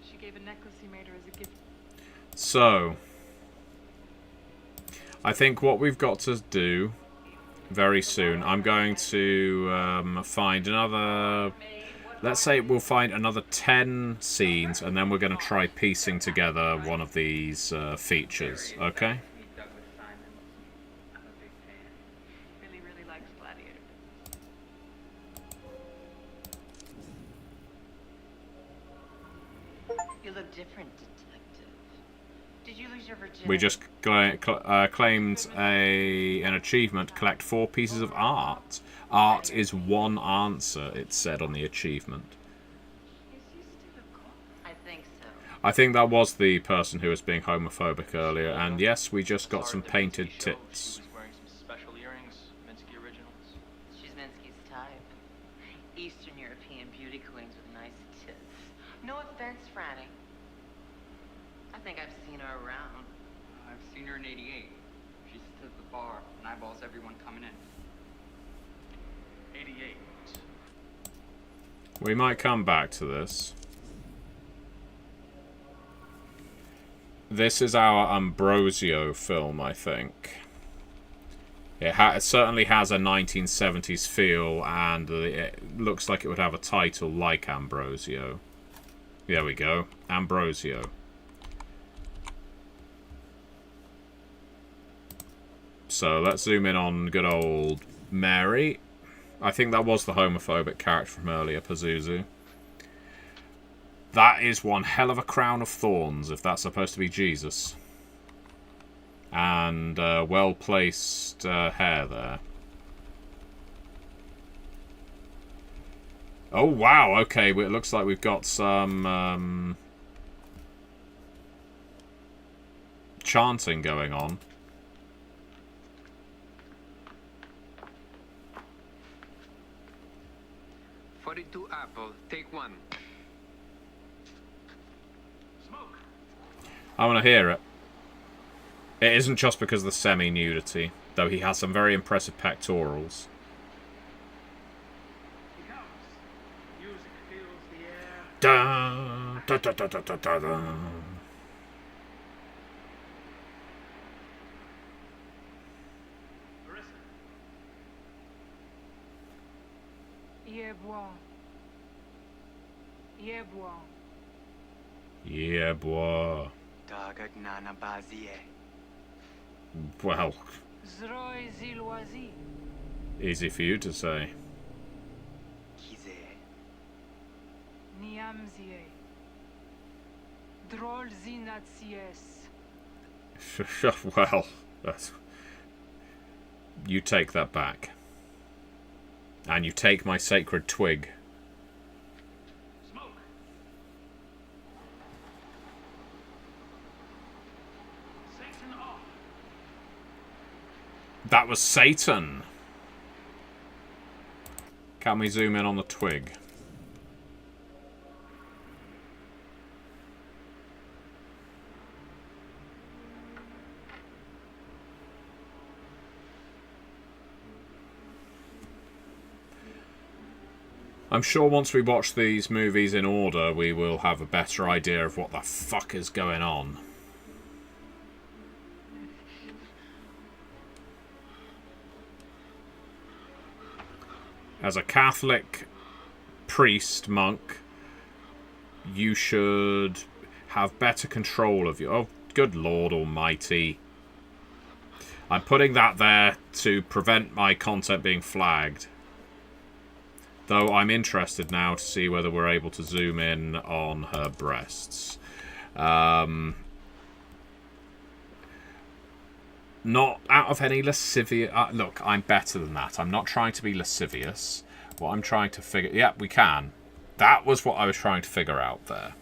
She gave a necklace he made her as a gift. So, I think what we've got to do very soon, I'm going to find another, let's say we'll find another 10 scenes, and then we're going to try piecing together one of these features, okay? Really likes Gladiator. You look different, detective. Did you lose your virginity? We just claimed an achievement, collect 4 pieces of art. Art is one answer, it said on the achievement. I think so. I think that was the person who was being homophobic earlier, and yes, we just got some painted tits. She's wearing some special earrings, Minsky originals. She's Minsky's type. Eastern European beauty queens with nice tits. No offense, Franny. I think I've seen her around. I've seen her in '88. She sits at the bar and eyeballs everyone coming in. '88. We might come back to this. This is our Ambrosio film, I think. It certainly has a 1970s feel, and it looks like it would have a title like Ambrosio. There we go. Ambrosio. So let's zoom in on good old Mary. I think that was the homophobic character from earlier, Pazuzu. That is one hell of a crown of thorns, if that's supposed to be Jesus. And well-placed hair there. Oh, wow, okay, it looks like we've got some chanting going on. "42 apple, take 1. Smoke. I want to hear it. It isn't just because of the semi-nudity, though he has some very impressive pectorals. He comes. Music fills the air. Da, da, da, da, da, da, da, da. Marissa. Yeah, boy. Yeah, boy. Yeah, boy. Dagagnana bazie. Well, Zroy zilwazi. easy for you to say. Kize. Niamzie. Drol zinatsies. Well, you take that back. And you take my sacred twig. Smoke. Satan off. That was Satan! Can we zoom in on the twig? I'm sure once we watch these movies in order, we will have a better idea of what the fuck is going on. As a Catholic priest, monk, you should have better control of your... Oh, good Lord Almighty. I'm putting that there to prevent my content being flagged. Though I'm interested now to see whether we're able to zoom in on her breasts. Not out of any lascivious... look, I'm better than that. I'm not trying to be lascivious. What I'm trying to figure... Yeah, we can. That was what I was trying to figure out there.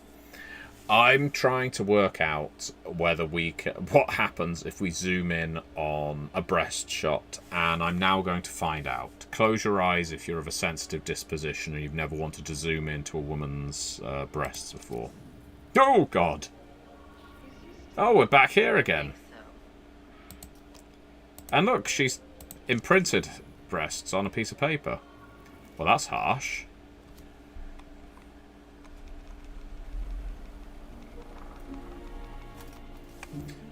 I'm trying to work out whether what happens if we zoom in on a breast shot, and I'm now going to find out. Close your eyes if you're of a sensitive disposition and you've never wanted to zoom into a woman's breasts before. Oh, God! Oh, we're back here again. And look, she's imprinted breasts on a piece of paper. Well, that's harsh.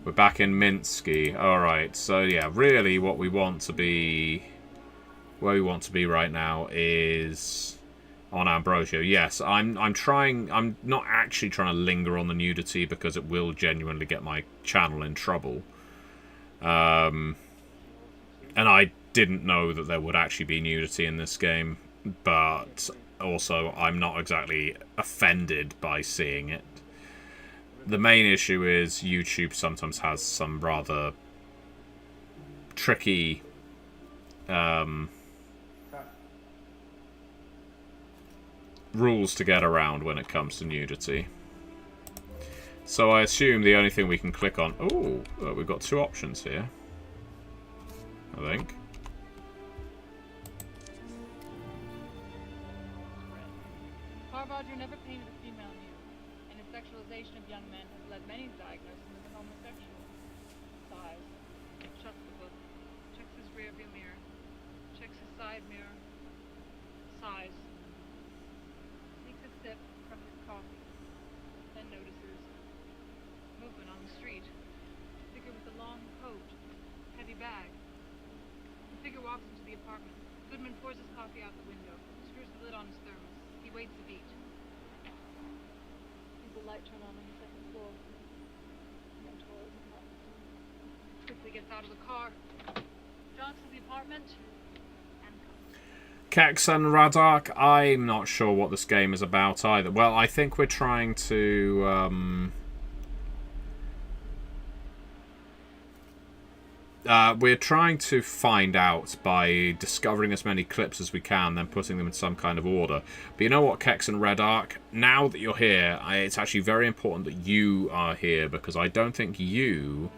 We're back in Minsky. Alright, so yeah, really what we want to be... Where we want to be right now is... on Ambrosio. Yes, I'm not actually trying to linger on the nudity because it will genuinely get my channel in trouble. And I didn't know that there would actually be nudity in this game, but also I'm not exactly offended by seeing it. The main issue is YouTube sometimes has some rather tricky rules to get around when it comes to nudity. So I assume the only thing we can click on... Oh, we've got two options here, I think. Carvalho never painted a female nude, and his sexualization of young men has led many to diagnose him as a homosexual. Sighs. Shuts the book. Checks his rearview mirror. Checks his side mirror. Sighs. Takes a sip from his coffee. Then notices movement on the street. Figure with a long coat. Heavy bag. The figure walks into the apartment. Goodman pours his coffee out the window. Screws the lid on his thermos. He waits a beat. Sees the light turn on the second floor. No toilet in that. Quickly gets out of the car. Jogs to the apartment. Kex and Radark, I'm not sure what this game is about either. Well, I think we're trying to... we're trying to find out by discovering as many clips as we can, then putting them in some kind of order. But you know what, Kex and Redark? Now that you're here, it's actually very important that you are here, because I don't think you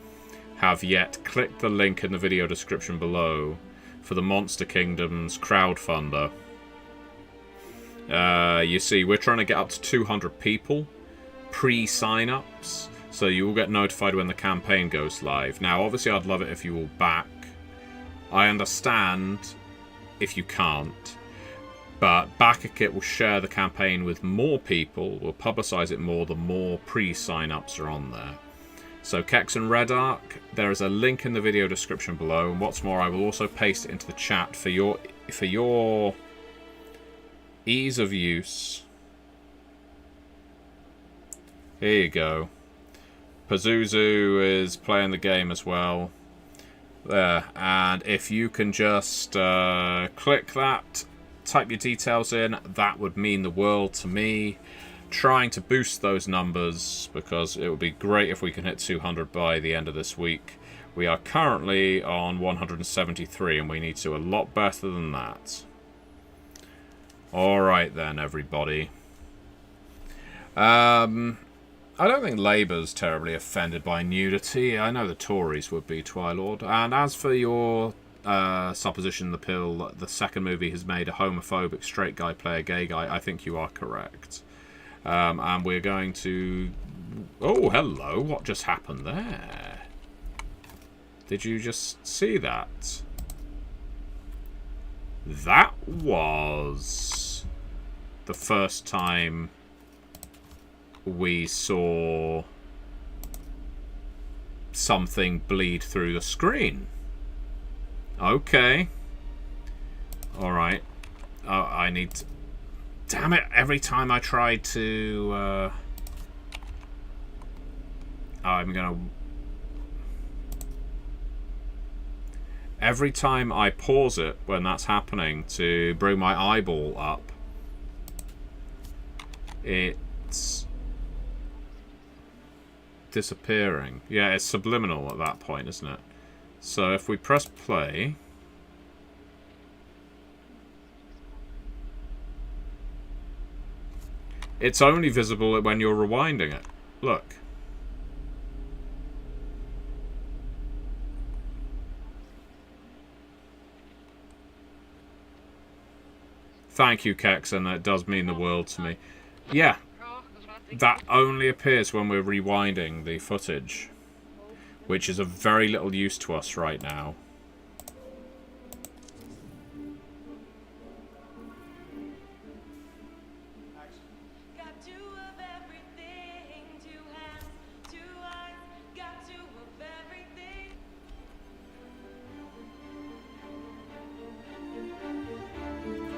have yet clicked the link in the video description below for the Monster Kingdoms crowdfunder. You see, we're trying to get up to 200 people, pre-sign-ups, so you will get notified when the campaign goes live. Now, obviously, I'd love it if you all back. I understand if you can't. But Backakit will share the campaign with more people, will publicise it more the more pre-sign-ups are on there. So, Kex and Redark, there is a link in the video description below. And what's more, I will also paste it into the chat for your ease of use. Here you go. Pazuzu is playing the game as well. There. And if you can just click that, type your details in, that would mean the world to me. Trying to boost those numbers, because it would be great if we can hit 200 by the end of this week. We are currently on 173, and we need to do a lot better than that. Alright then, everybody. I don't think Labour's terribly offended by nudity. I know the Tories would be, Twilord. And as for your supposition, the pill, the second movie has made a homophobic straight guy play a gay guy, I think you are correct. And we're going to... Oh, hello. What just happened there? Did you just see that? That was the first time we saw something bleed through the screen. Okay. Alright. I need to... Damn it, every time I try to... I'm gonna... Every time I pause it when that's happening to bring my eyeball up, it's disappearing. Yeah, it's subliminal at that point, isn't it? So if we press play... It's only visible when you're rewinding it. Look. Thank you, Kexan. That does mean the world to me. Yeah. That only appears when we're rewinding the footage, which is of very little use to us right now.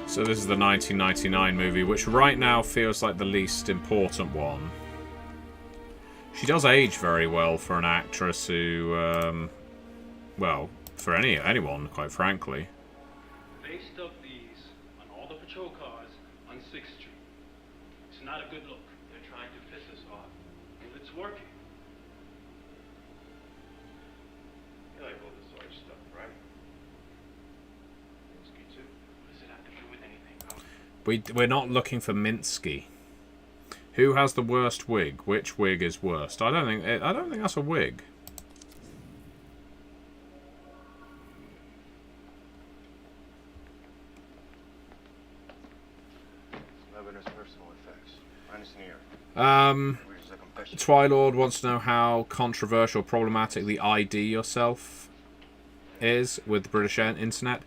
So this is the 1999 movie, which right now feels like the least important one. She does age very well for an actress who, well, for anyone, quite frankly. They stuck these on all the patrol cars on 6th Street. It's not a good look. They're trying to piss us off. Well, it's working. You like all this sort of stuff, right? Minsky too. What does it have to do with anything, bro? We're not looking for Minsky. Who has the worst wig? Which wig is worst? I don't think that's a wig. Lebanon's personal effects. Minus an ear. Twilord wants to know how controversial, problematic the ID yourself is with the British internet.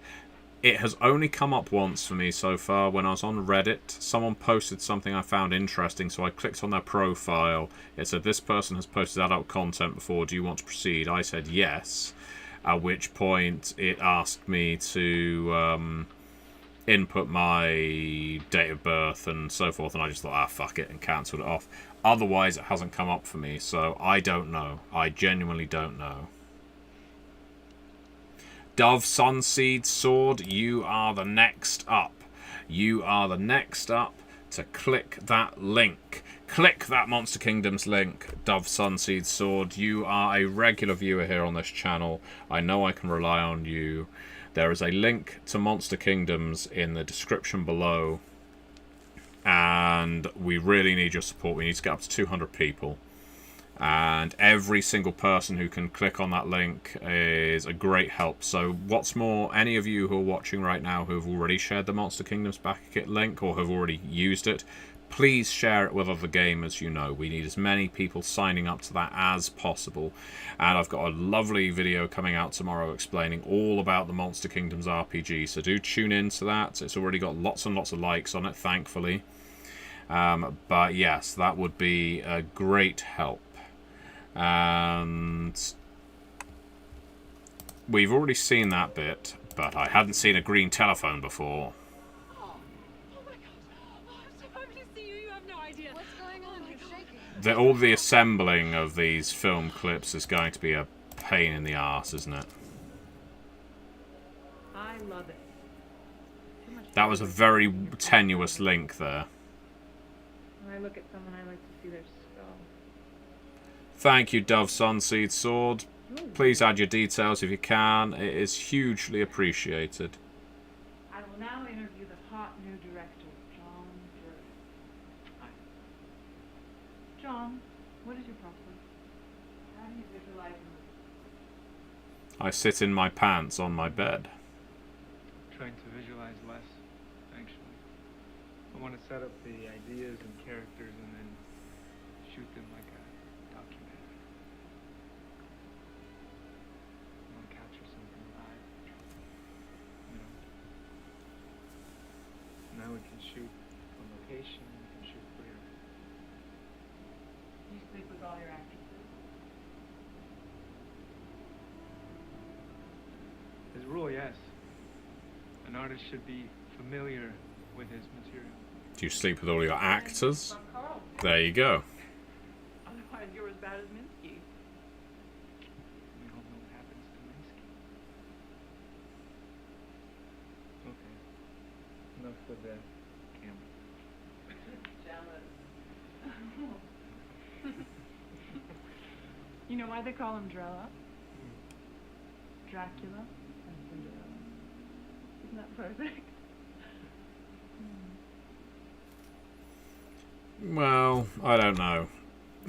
It has only come up once for me so far. When I was on Reddit, someone posted something I found interesting, so I clicked on their profile. It said, this person has posted adult content before, do you want to proceed? I said yes, at which point it asked me to input my date of birth and so forth, and I just thought, fuck it, and cancelled it off. Otherwise, it hasn't come up for me, so I don't know. I genuinely don't know. Dove Sunseed Sword, you are the next up. You are the next up to click that link. Click that Monster Kingdoms link, Dove Sunseed Sword. You are a regular viewer here on this channel. I know I can rely on you. There is a link to Monster Kingdoms in the description below. And we really need your support. We need to get up to 200 people. And every single person who can click on that link is a great help. So what's more, any of you who are watching right now who have already shared the Monster Kingdoms Back Kit link or have already used it, please share it with other gamers you know. We need as many people signing up to that as possible. And I've got a lovely video coming out tomorrow explaining all about the Monster Kingdoms RPG. So do tune in to that. It's already got lots and lots of likes on it, thankfully. But yes, that would be a great help. And we've already seen that bit, but I hadn't seen a green telephone before. All the assembling of these film clips is going to be a pain in the arse, isn't it? I love it. That was a very tenuous link there. When I look at someone, I like to see their skull. Thank you, Dove Sunseed Sword. Please add your details if you can. It is hugely appreciated. I will now interview the hot new director, John Burke. Hi. John, what is your problem? How do you visualize movies? I sit in my pants on my bed. Trying to visualize less, actually. I want to set up the ideas and characters and then shoot them like a documentary. I want to capture something live. You know? Now we can shoot on location, we can shoot clear. You sleep with all your actresses? As a rule, yes. An artist should be familiar with his material. Do you sleep with all your actors? There you go. Otherwise, you're as bad as Minsky. We all know what happens to Minsky. Okay. Enough with that camera. Jealous. You know why they call him Drella? Dracula and Cinderella. Isn't that perfect? Well, I don't know.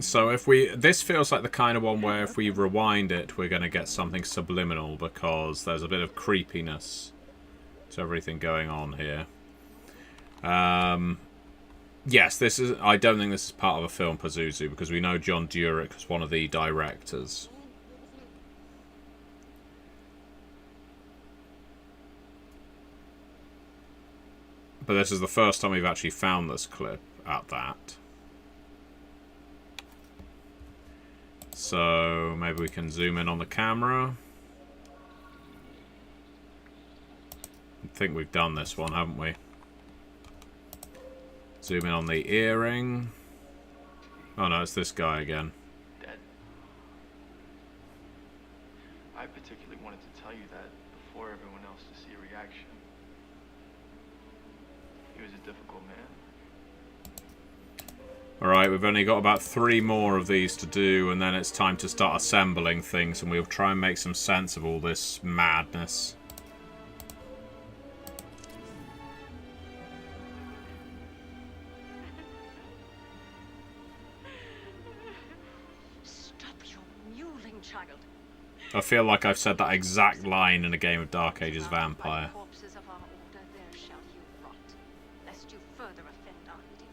So if we... This feels like the kind of one where if we rewind it, we're going to get something subliminal, because there's a bit of creepiness to everything going on here. Yes, this is... I don't think this is part of a film, Pazuzu, because we know John Durick is one of the directors. But this is the first time we've actually found this clip at that. So maybe we can zoom in on the camera. I think we've done this one, haven't we? Zoom in on the earring. Oh no, it's this guy again. Dad, I particularly wanted to tell you that before everyone else to see a reaction. He was a difficult man. Alright, we've only got about 3 more of these to do, and then it's time to start assembling things, and we'll try and make some sense of all this madness. Stop your mewling, child. I feel like I've said that exact line in a game of Dark Ages Vampire. Corpses of our order, there shall you rot, lest you further offend our dues.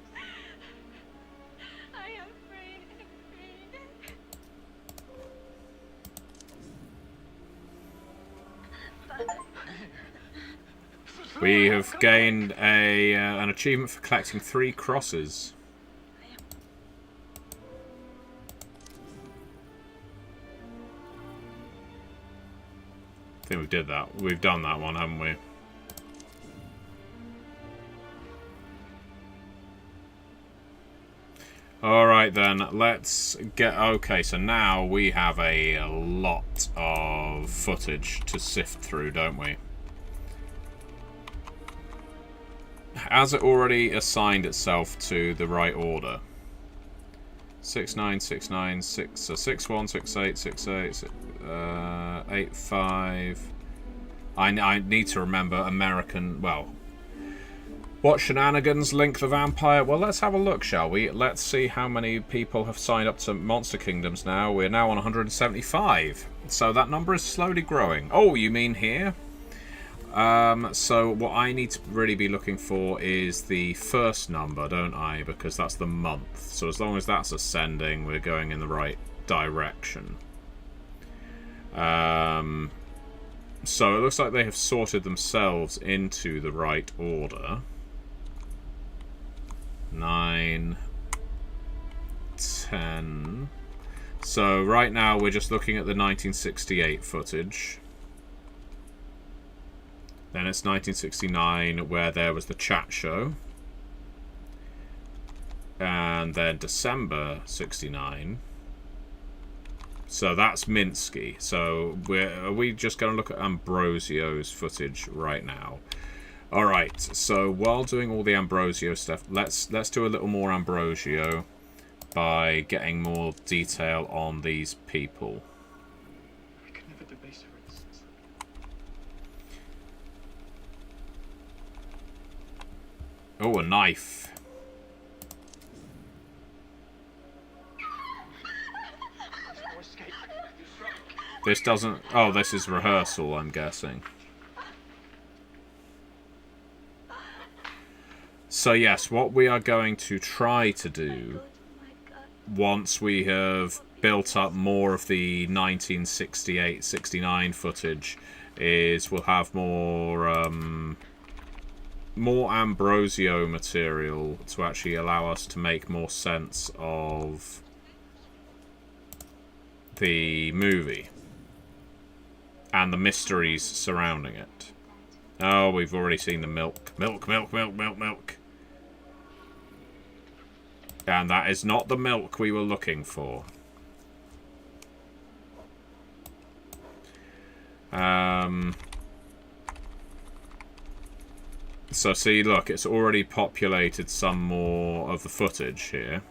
I am afraid. We have gained an achievement for collecting 3 crosses. I think we did that. We've done that one, haven't we? Alright then, let's get... Okay, so now we have a lot of footage to sift through, don't we? Has it already assigned itself to the right order? 6969 61 68 68 85. I need to remember American. Well, what shenanigans link the vampire? Well, let's have a look, shall we? Let's see how many people have signed up to Monster Kingdoms now. We're now on 175, so that number is slowly growing. Oh, you mean here? So what I need to really be looking for is the first number, don't I? Because that's the month. So as long as that's ascending, we're going in the right direction. So it looks like they have sorted themselves into the right order. 9, 10. So right now we're just looking at the 1968 footage. Then it's 1969, where there was the chat show. And then December 69. So that's Minsky. So are we just going to look at Ambrosio's footage right now? Alright, so while doing all the Ambrosio stuff, let's do a little more Ambrosio by getting more detail on these people. I could never debase her innocence. Oh, a knife. This doesn't... Oh, this is rehearsal, I'm guessing. So yes, what we are going to try to do, once we have built up more of the 1968-69 footage, is we'll have more Ambrosio material to actually allow us to make more sense of the movie and the mysteries surrounding it. Oh, we've already seen the milk. Milk, milk, milk, milk, milk. And that is not the milk we were looking for. So see, look, it's already populated some more of the footage here.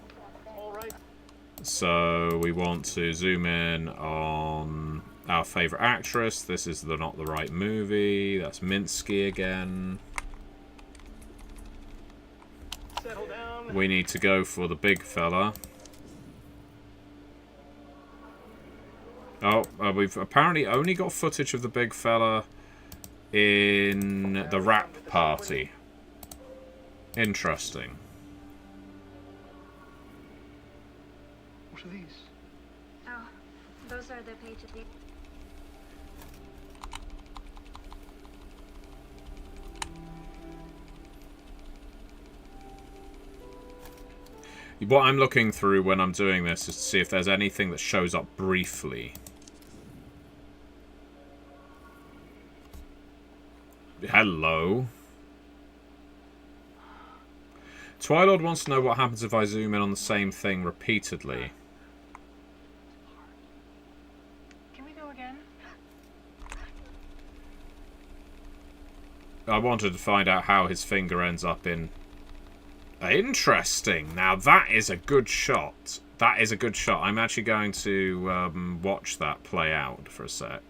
So we want to zoom in on our favourite actress. This is not the right movie. That's Minsky again. We need to go for the big fella. Oh, we've apparently only got footage of the big fella in the rap party. Interesting. What are these? Oh, those are the page of the... What I'm looking through when I'm doing this is to see if there's anything that shows up briefly. Hello. Twilord wants to know what happens if I zoom in on the same thing repeatedly. Can we go again? I wanted to find out how his finger ends up in... Interesting. Now that is a good shot. That is a good shot. I'm actually going to watch that play out for a sec.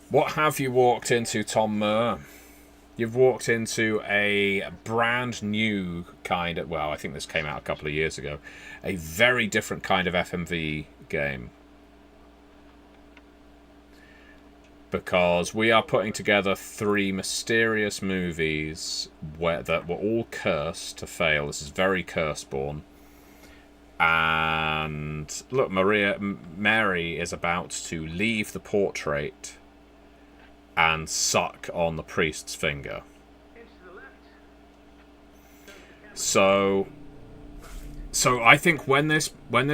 What have you walked into, Tom Murr? You've walked into a brand new kind of... Well, I think this came out a couple of years ago. A very different kind of FMV game. Because we are putting together 3 mysterious movies that were all cursed to fail. This is very curse-born. And look, Mary is about to leave the portrait and suck on the priest's finger. So I think when this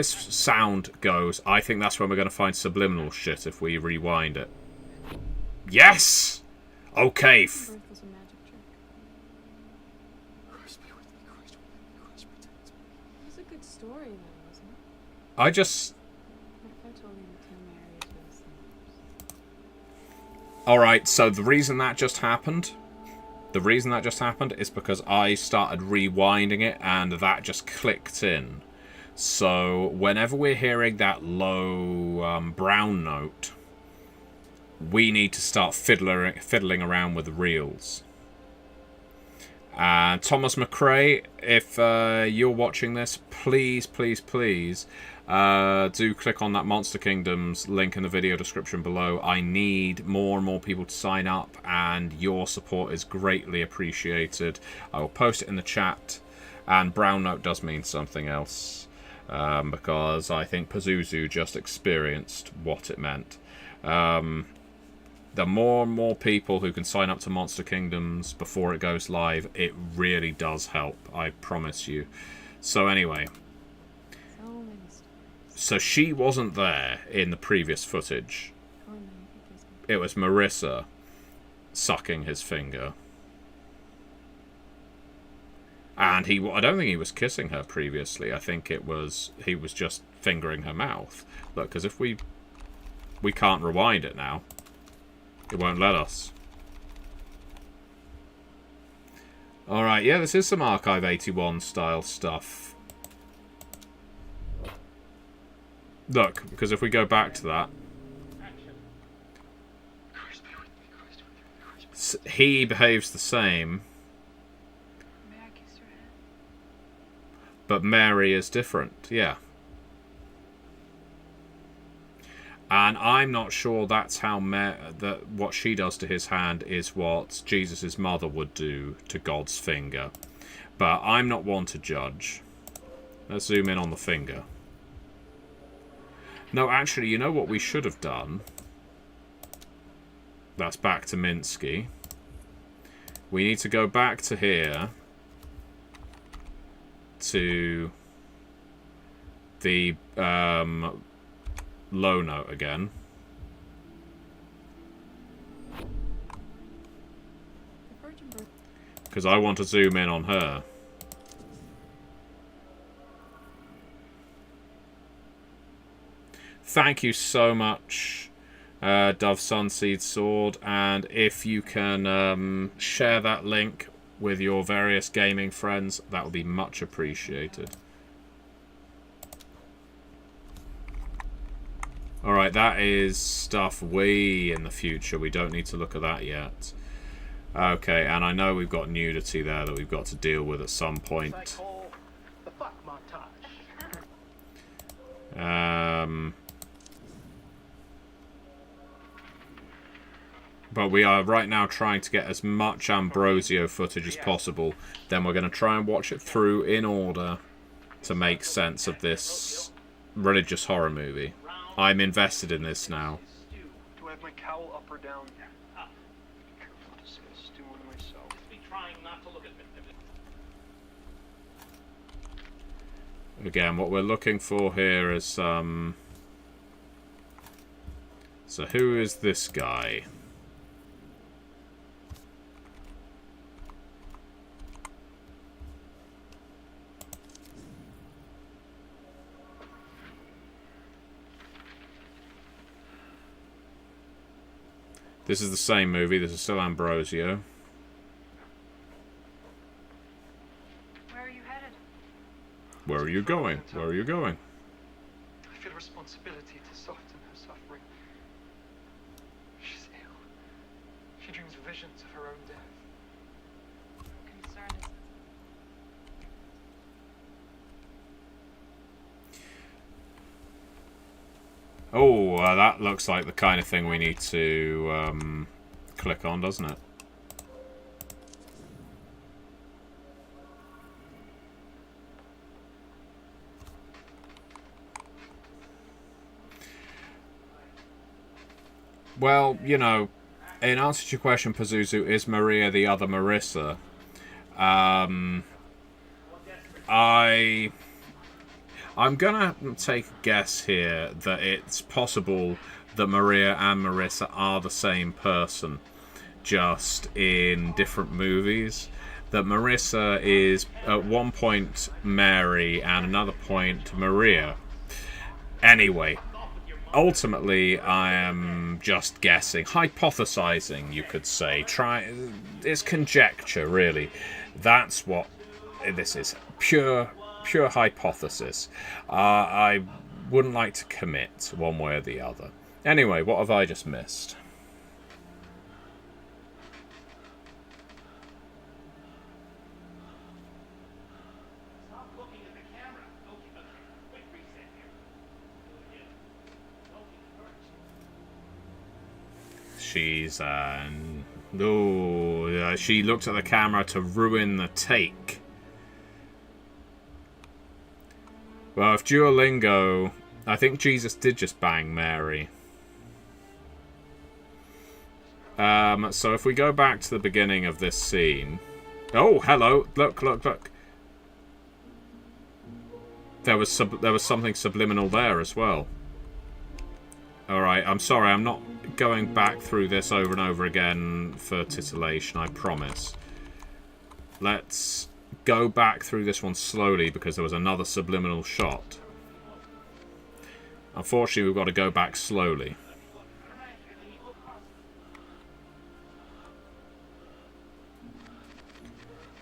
sound goes, I think that's when we're going to find subliminal shit if we rewind it. Yes! Okay. It was a good story, though, wasn't it? I just... What if I told you the two married to Alright, so the reason that just happened... is because I started rewinding it and that just clicked in. So whenever we're hearing that low brown note, we need to start fiddling around with the reels. And Thomas McRae, if you're watching this, please, please, please do click on that Monster Kingdoms link in the video description below. I need more and more people to sign up, and your support is greatly appreciated. I will post it in the chat, and brown note does mean something else, because I think Pazuzu just experienced what it meant. The more and more people who can sign up to Monster Kingdoms before it goes live, it really does help, I promise you. So anyway, so she wasn't there in the previous footage. It was Marissa sucking his finger. And I don't think he was kissing her previously. I think he was just fingering her mouth. Look, because if we can't rewind it now. It won't let us. Alright, yeah, this is some Archive 81 style stuff. Look, because if we go back to that... He behaves the same. But Mary is different, yeah. And I'm not sure that's how what she does to his hand is what Jesus' mother would do to God's finger. But I'm not one to judge. Let's zoom in on the finger. No, actually, you know what we should have done? That's back to Minsky. We need to go back to here. To the... low note again. Because I want to zoom in on her. Thank you so much, Dove Sunseed Sword. And if you can share that link with your various gaming friends, that would be much appreciated. Alright, that is stuff way in the future. We don't need to look at that yet. Okay, and I know we've got nudity there that we've got to deal with at some point. The But we are right now trying to get as much Ambrosio footage as possible. Then we're going to try and watch it through in order to make sense of this religious horror movie. I'm invested in this now. Do I have my cowl up or down? Again, what we're looking for here is so who is this guy? This is the same movie. This is still Ambrosio. Where are you headed? Where are you going? Where are you going? I feel a responsibility to soften her suffering. She's ill. She dreams visions of her own death. I'm concerned. Oh, that looks like the kind of thing we need to click on, doesn't it? Well, you know, in answer to your question, Pazuzu, is Maria the other Marissa? I'm gonna take a guess here that it's possible that Maria and Marissa are the same person, just in different movies. That Marissa is at one point Mary and another point Maria. Anyway, ultimately I am just guessing, hypothesizing, you could say. It's conjecture, really. That's what this is. Pure hypothesis. I wouldn't like to commit one way or the other. Anyway, what have I just missed? She's she looked at the camera to ruin the take. Well, if Duolingo... I think Jesus did just bang Mary. So if we go back to the beginning of this scene... Oh, hello! Look, look, look. There was something subliminal there as well. Alright, I'm sorry, I'm not going back through this over and over again for titillation, I promise. Let's go back through this one slowly because there was another subliminal shot. Unfortunately, we've got to go back slowly.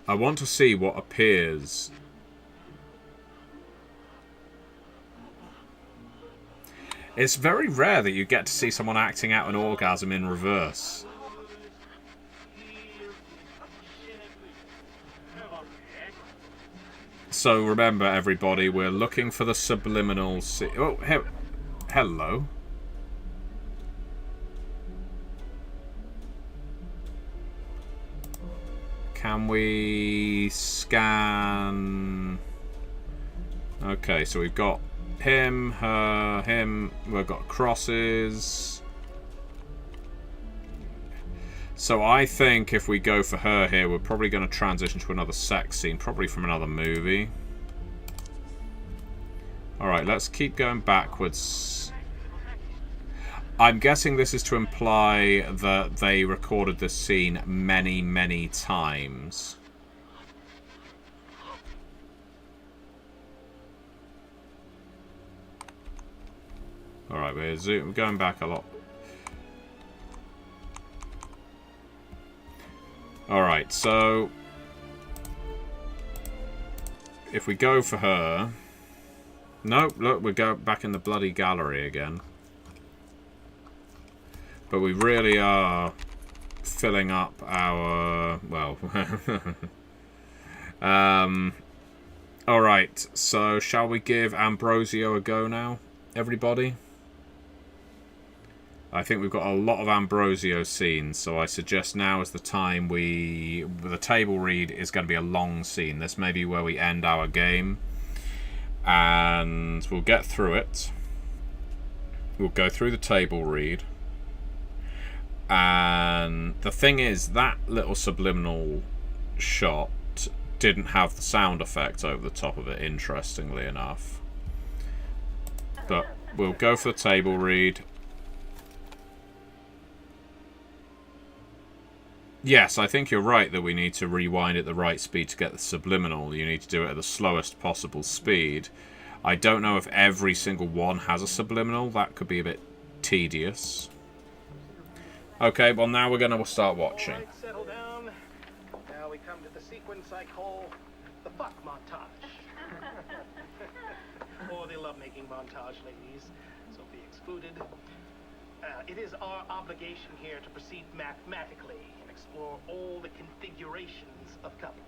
I want to see what appears. It's very rare that you get to see someone acting out an orgasm in reverse. So remember, everybody, we're looking for the subliminal... Oh, hello. Can we scan... Okay, so we've got him, her, him. We've got crosses. So I think if we go for her here, we're probably going to transition to another sex scene, probably from another movie. Alright, let's keep going backwards. I'm guessing this is to imply that they recorded this scene many, many times. Alright, we're going back a lot. Alright, so if we go for her... Nope, look, we go back in the bloody gallery again. But we really are filling up our... well... Alright, so shall we give Ambrosio a go now, everybody? I think we've got a lot of Ambrosio scenes, so I suggest now is the time the table read is going to be a long scene. This may be where we end our game. And we'll get through it. We'll go through the table read. And the thing is, that little subliminal shot didn't have the sound effect over the top of it, interestingly enough. But we'll go for the table read. Yes, I think you're right that we need to rewind at the right speed to get the subliminal. You need to do it at the slowest possible speed. I don't know if every single one has a subliminal. That could be a bit tedious. Okay, well now we're going to start watching. All right, settle down. Now we come to the sequence I call the fuck montage. Or the lovemaking montage, ladies. Sophie excluded. It is our obligation here to proceed mathematically and explore all the configurations of coupling.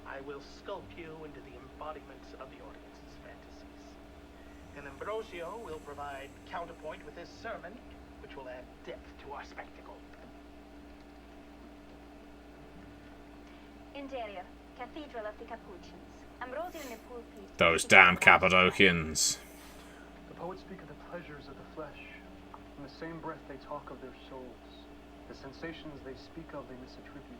I will sculpt you into the embodiments of the audience's fantasies. And Ambrosio will provide counterpoint with his sermon, which will add depth to our spectacle. Interior, Cathedral of the Capuchins. Ambrosio in the pulpit. Those damn Cappadocians. The poets speak of the pleasures of the flesh. In the same breath they talk of their souls. The sensations they speak of they misattribute.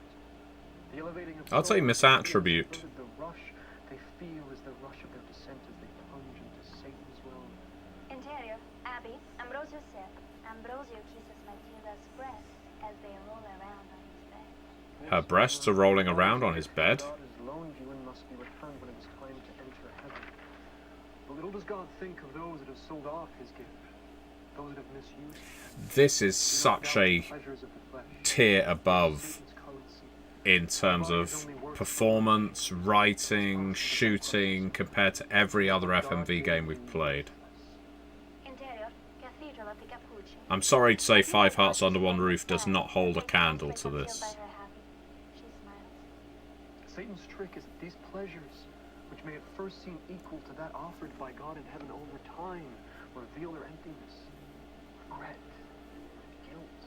The elevating of I'd say misattribute. The rush they feel is the rush of their descent as they plunge into Satan's realm. Interior, Abbey, Ambrosio said. Ambrosio kisses Matilda's breasts as they roll around on his bed. Her breasts are rolling around on his bed. God has loaned you and must be returned when it is time to enter heaven. But little does God think of those that have sold off his gift. Those that have misused him. This is such a tier above in terms of performance, writing, shooting, compared to every other FMV game we've played. I'm sorry to say 5 Hearts Under One Roof does not hold a candle to this. Satan's trick is that these pleasures, which may at first seem equal to that offered by God in heaven over time, reveal their emptiness, regret, guilt.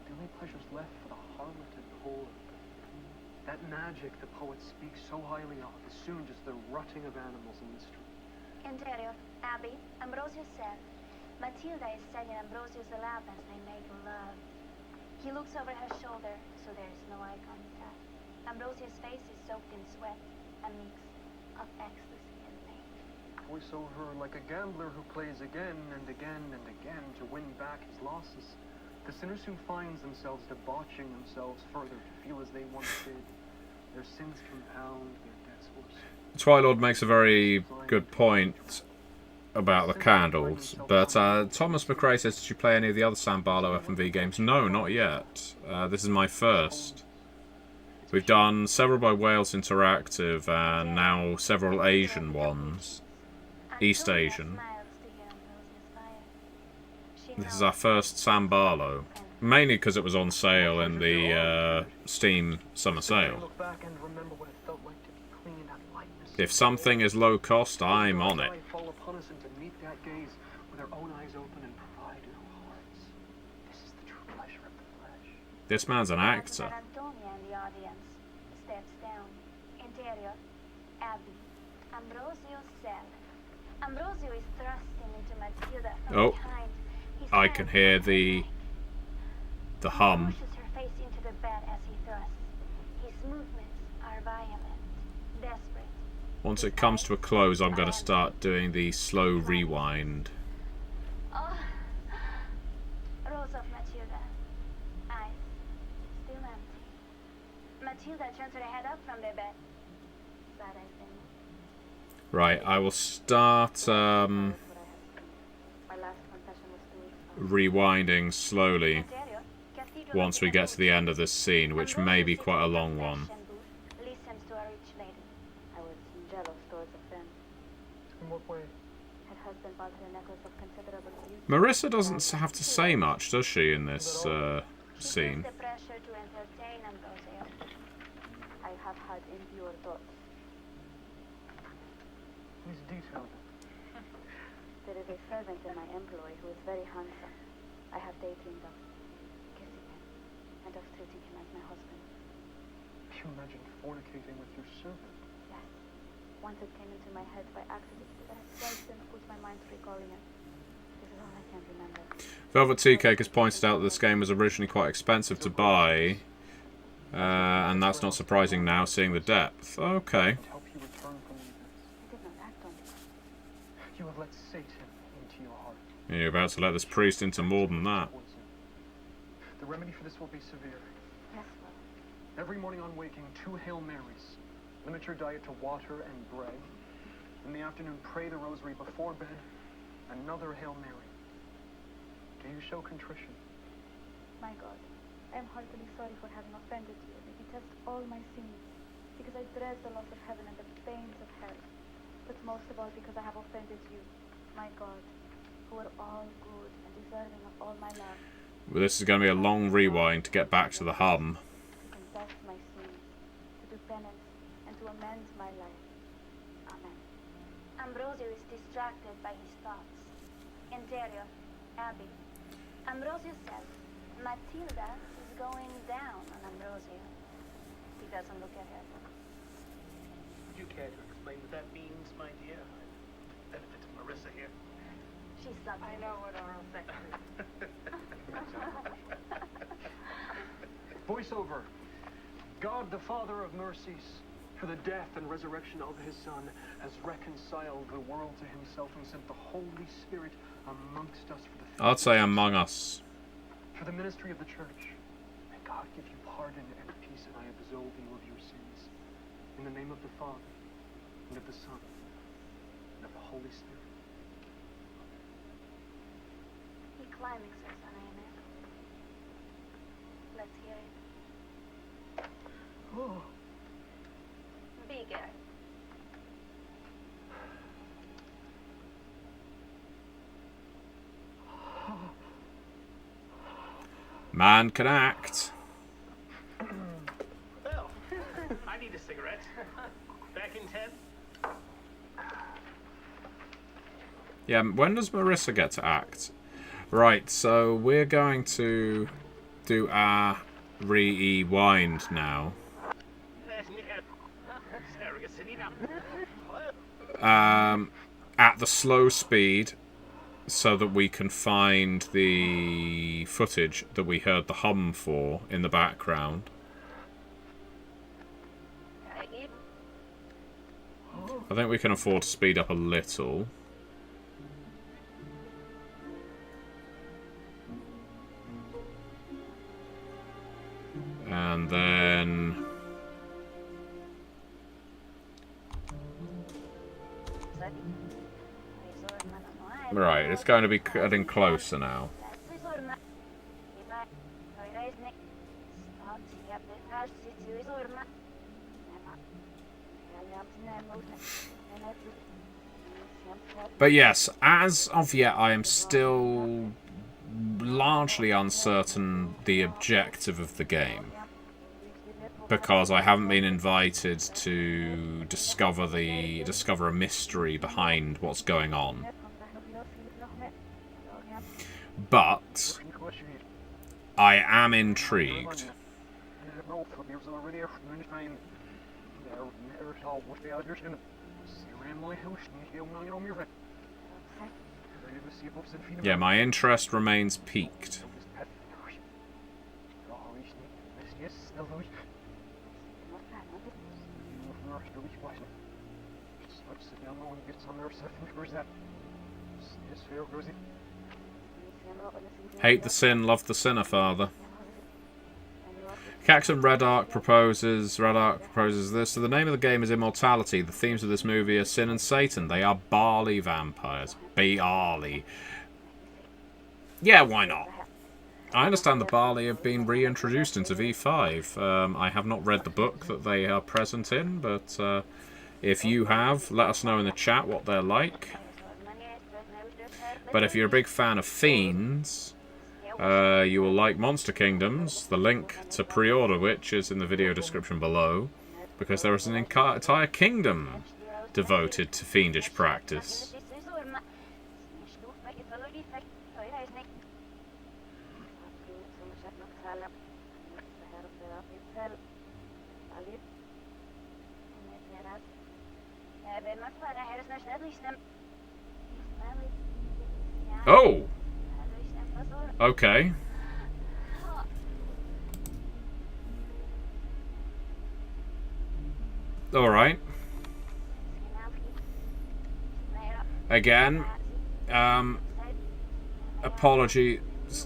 The only pleasures left for the harlot and whore. That magic the poets speak so highly of is soon just the rutting of animals in the street. Interior, Abbey, Ambrosio said. Matilda is setting Ambrosio's lap as they make love. He looks over her shoulder, so there is no eye contact. Ambrosio's face is soaked in sweat, a mix of ecstasy and pain. Voice over her like a gambler who plays again and again and again to win back his losses. The sinner soon finds themselves debauching themselves further to feel as they once did. Their sins compound, their debts worsen. Twilord makes a very good point about the candles, but Thomas McRae says, did you play any of the other Sam Barlow FMV games? No, not yet. This is my first. We've done several by Wales Interactive and now several Asian ones. East Asian. This is our first Sam Barlow. Mainly because it was on sale in the Steam Summer Sale. If something is low cost, I'm on it. This man's an actor. Oh, I can hear the hum. Once it comes to a close, I'm going to start doing the slow rewind. Oh, Rose of Matilda. Eyes still empty. Matilda turns her head up from the bed. Sad, I think. Right, I will start rewinding slowly once we get to the end of this scene, which may be quite a long one. Marissa doesn't have to say much, does she, in this scene? I have had impure thoughts. Please detail them. There is a servant in my employ who is very handsome. I have daydreamed of kissing him and of treating him as my husband. You imagined fornicating with your servant? Yes. Once it came into my head by accident, but I tried to put my mind to recalling it. This is all I can remember. Velvet Tea Cake has pointed out that this game was originally quite expensive to buy, and that's not surprising now, seeing the depth. Okay. Help you return from the events. I did not act on it. You have let Satan into your heart. You're about to let this priest into more than that. The remedy for this will be severe. Yes, well. Every morning on waking, 2 Hail Marys. Limit your diet to water and bread. In the afternoon, pray the rosary before bed. Another Hail Mary. Do you show contrition? My God, I am heartily sorry for having offended you, and I detest all my sins, because I dread the loss of heaven and the pains of hell, but most of all because I have offended you, my God, who are all good and deserving of all my love. Well, this is going to be a long rewind to get back to the hum. To confess my sins, to do penance, and to amend my life. Amen. Ambrosio is distracted by his thoughts. Interior, Abby. Ambrosio says Matilda is going down on Ambrosio. He doesn't look at her. Would you care to explain what that means, my dear? Benefit to Marissa here. She's something. I know what oral sex is. Voiceover. God, the Father of mercies, for the death and resurrection of his Son, has reconciled the world to himself and sent the Holy Spirit amongst us for the I'd say among us. For the ministry of the church. May God give you pardon and peace, and I absolve you of your sins. In the name of the Father, and of the Son, and of the Holy Spirit. He climaxes on amen. Let's hear it. Oh. Bigger. Man can act. Well, I need a cigarette. Back in 10? Yeah, when does Marissa get to act? Right, so we're going to do our rewind now. At the slow speed, so that we can find the footage that we heard the hum for in the background. I think we can afford to speed up a little. And then... Right, it's going to be getting closer now. But yes, as of yet, I am still largely uncertain the objective of the game, because I haven't been invited to discover a mystery behind what's going on. But I am intrigued. Yeah, my interest remains piqued. Hate the sin, love the sinner, Father. Caxon Redark proposes this. So the name of the game is Immortality. The themes of this movie are sin and Satan. They are barley vampires. Barley. Yeah, why not? I understand the barley have been reintroduced into V5. I have not read the book that they are present in, but if you have, let us know in the chat what they're like. But if you're a big fan of Fiends, you will like Monster Kingdoms, the link to pre-order which is in the video description below, because there is an entire kingdom devoted to fiendish practice. Oh! Okay. Alright. Again, apologies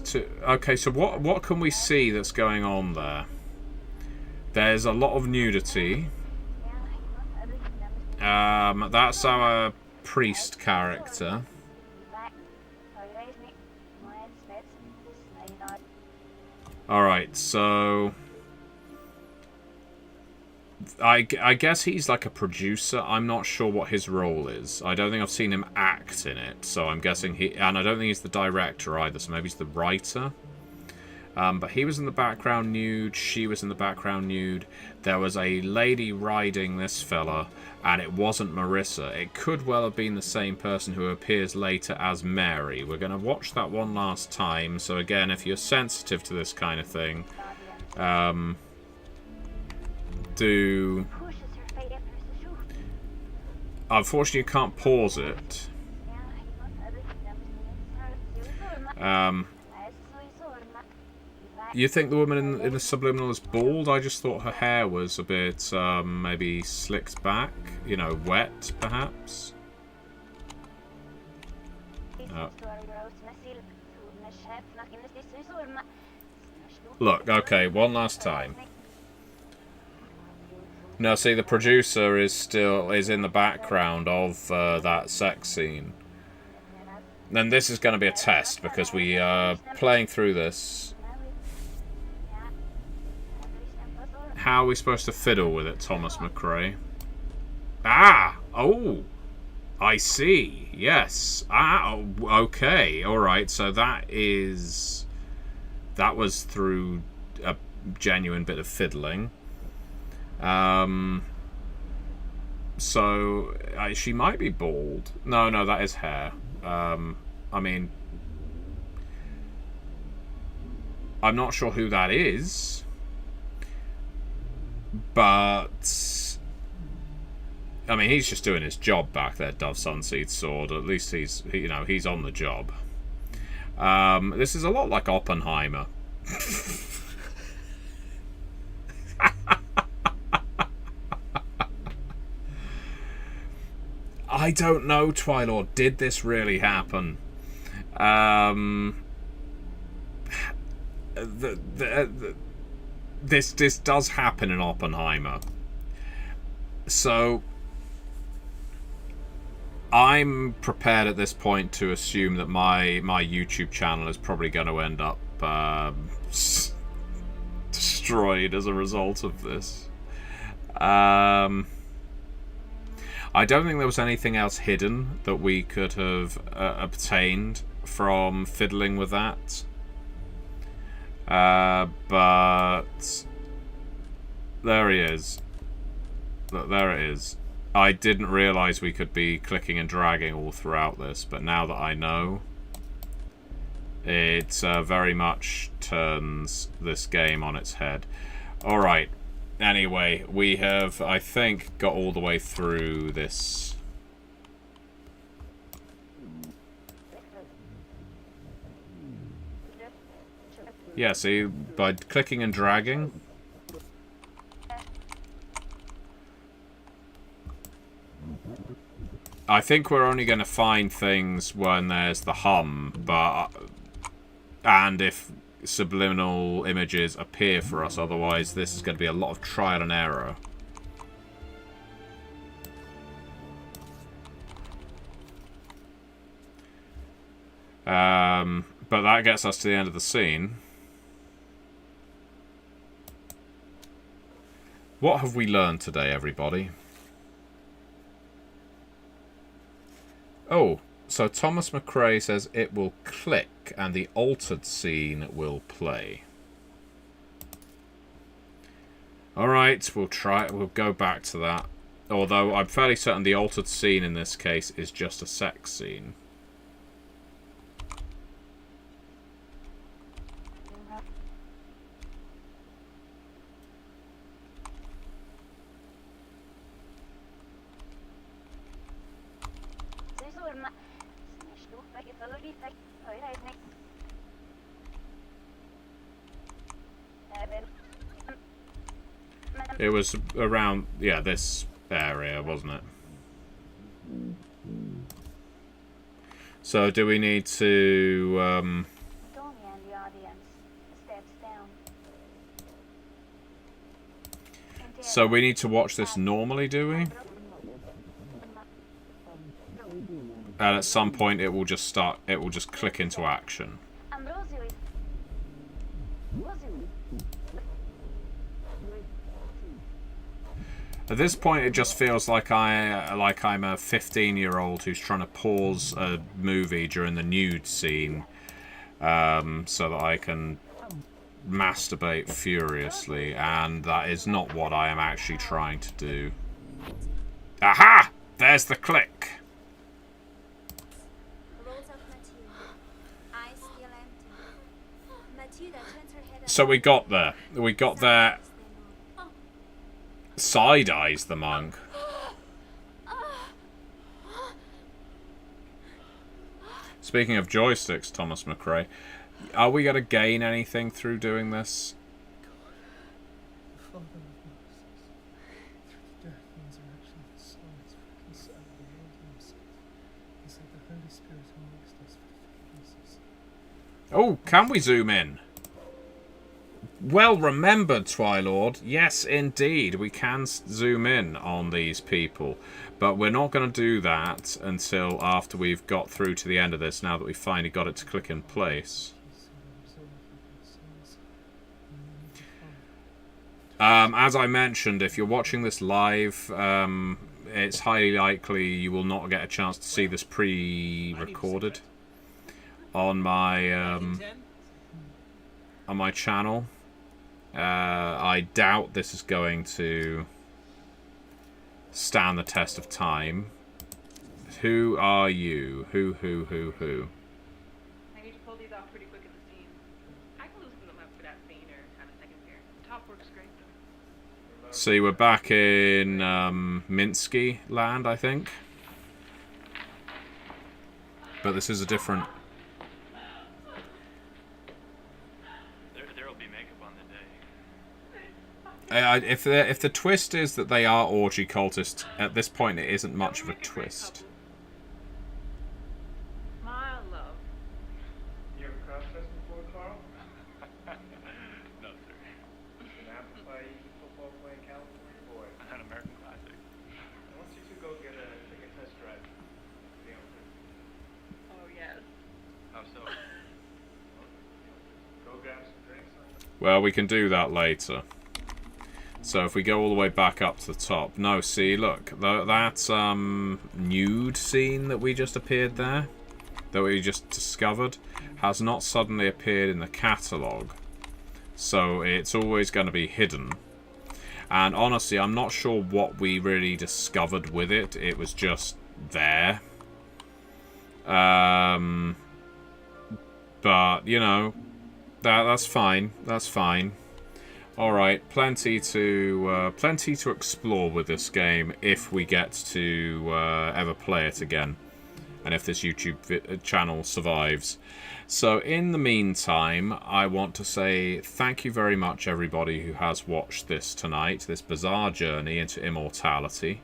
to... Okay, so what can we see that's going on there? There's a lot of nudity. That's our priest character. Alright, so... I guess he's like a producer. I'm not sure what his role is. I don't think I've seen him act in it, so I'm guessing he... And I don't think he's the director either, so maybe he's the writer. But he was in the background nude, she was in the background nude. There was a lady riding this fella, and it wasn't Marissa. It could well have been the same person who appears later as Mary. We're going to watch that one last time, so again, if you're sensitive to this kind of thing, do... Unfortunately, you can't pause it. You think the woman in the subliminal is bald? I just thought her hair was a bit, maybe slicked back. You know, wet, perhaps? Oh. Look, okay, one last time. No, see, the producer is in the background of that sex scene. Then this is going to be a test, because we are playing through this. How are we supposed to fiddle with it, Thomas McRae? Ah! Oh! I see. Yes. Ah, okay. Alright, so that was through a genuine bit of fiddling. So, she might be bald. No, that is hair. I mean... I'm not sure who that is. But... I mean, he's just doing his job back there, Dove Sunseed Sword. At least he's on the job. This is a lot like Oppenheimer. I don't know, Twilord. Did this really happen? This does happen in Oppenheimer. So I'm prepared at this point to assume that my YouTube channel is probably going to end up destroyed as a result of this. I don't think there was anything else hidden that we could have obtained from fiddling with that. But there he is. Look, there it is. I didn't realise we could be clicking and dragging all throughout this, but now that I know, it very much turns this game on its head. Alright. Anyway, we have, I think, got all the way through this. Yeah, see, by clicking and dragging. I think we're only going to find things when there's the hum, and if subliminal images appear for us, otherwise this is going to be a lot of trial and error. But that gets us to the end of the scene. What have we learned today, everybody? Oh, so Thomas McRae says it will click and the altered scene will play. Alright, we'll try it. We'll go back to that. Although I'm fairly certain the altered scene in this case is just a sex scene. It was around, yeah, this area, wasn't it? So do we need to so we need to watch this normally, do we? And at some point it will just start, it will just click into action. At this point, it just feels like I'm a 15-year-old who's trying to pause a movie during the nude scene, so that I can masturbate furiously, and that is not what I am actually trying to do. Aha! There's the click. So we got there. We got there. Side-eyes the monk. Speaking of joysticks, Thomas McRae, are we going to gain anything through doing this? Oh, can we zoom in? Well remembered, Twilord. Yes, indeed, we can zoom in on these people. But we're not going to do that until after we've got through to the end of this, now that we've finally got it to click in place. As I mentioned, if you're watching this live, it's highly likely you will not get a chance to see this pre-recorded on my channel. I doubt this is going to stand the test of time. Who are you? Who? I need to pull these off pretty quick at the seams. I can loosen them up for that scene or have a second pair. The top works great though. See, we're back in Minsky land, I think. But this is a different... If the twist is that they are orgy cultists, at this point it isn't much of a twist. My love. You ever cross-dressed before, Carl? No, sir. An apple pie eating football playing California boy. An American classic. I want you two go take a test drive. The outfit. Oh yes. How so? Go grab some drinks. Well, we can do that later. So if we go all the way back up to the top... No, see, look. That nude scene that we just appeared there, that we just discovered, has not suddenly appeared in the catalogue. So it's always going to be hidden. And honestly, I'm not sure what we really discovered with it. It was just there. But, you know, that's fine. That's fine. Alright, plenty to explore with this game if we get to ever play it again. And if this YouTube channel survives. So in the meantime, I want to say thank you very much everybody who has watched this tonight, this bizarre journey into Immortality.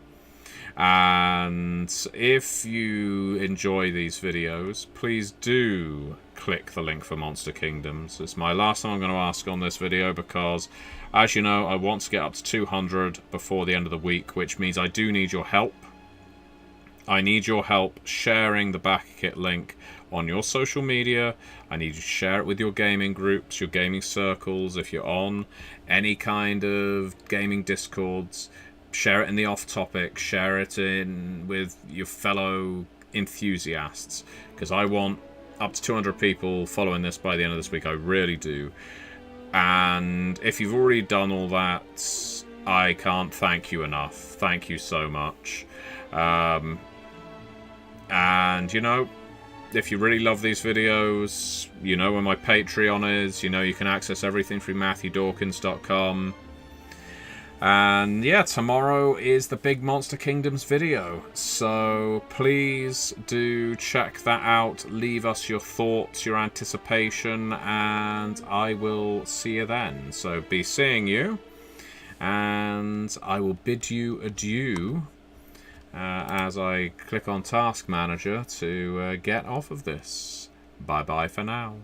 And if you enjoy these videos, please do click the link for Monster Kingdoms. It's my last time I'm going to ask on this video because, as you know, I want to get up to 200 before the end of the week, which means I do need your help. I need your help sharing the back kit link on your social media. I need you to share it with your gaming groups, your gaming circles. If you're on any kind of gaming discords, share it in the off topic, share it in with your fellow enthusiasts, because I want up to 200 people following this by the end of this week. I really do. And if you've already done all that, I can't thank you enough. Thank you so much. And, you know, if you really love these videos, you know where my Patreon is. You know you can access everything through MatthewDawkins.com. And yeah, tomorrow is the Big Monster Kingdoms video. So please do check that out. Leave us your thoughts, your anticipation, and I will see you then. So be seeing you. And I will bid you adieu as I click on Task Manager to get off of this. Bye bye for now.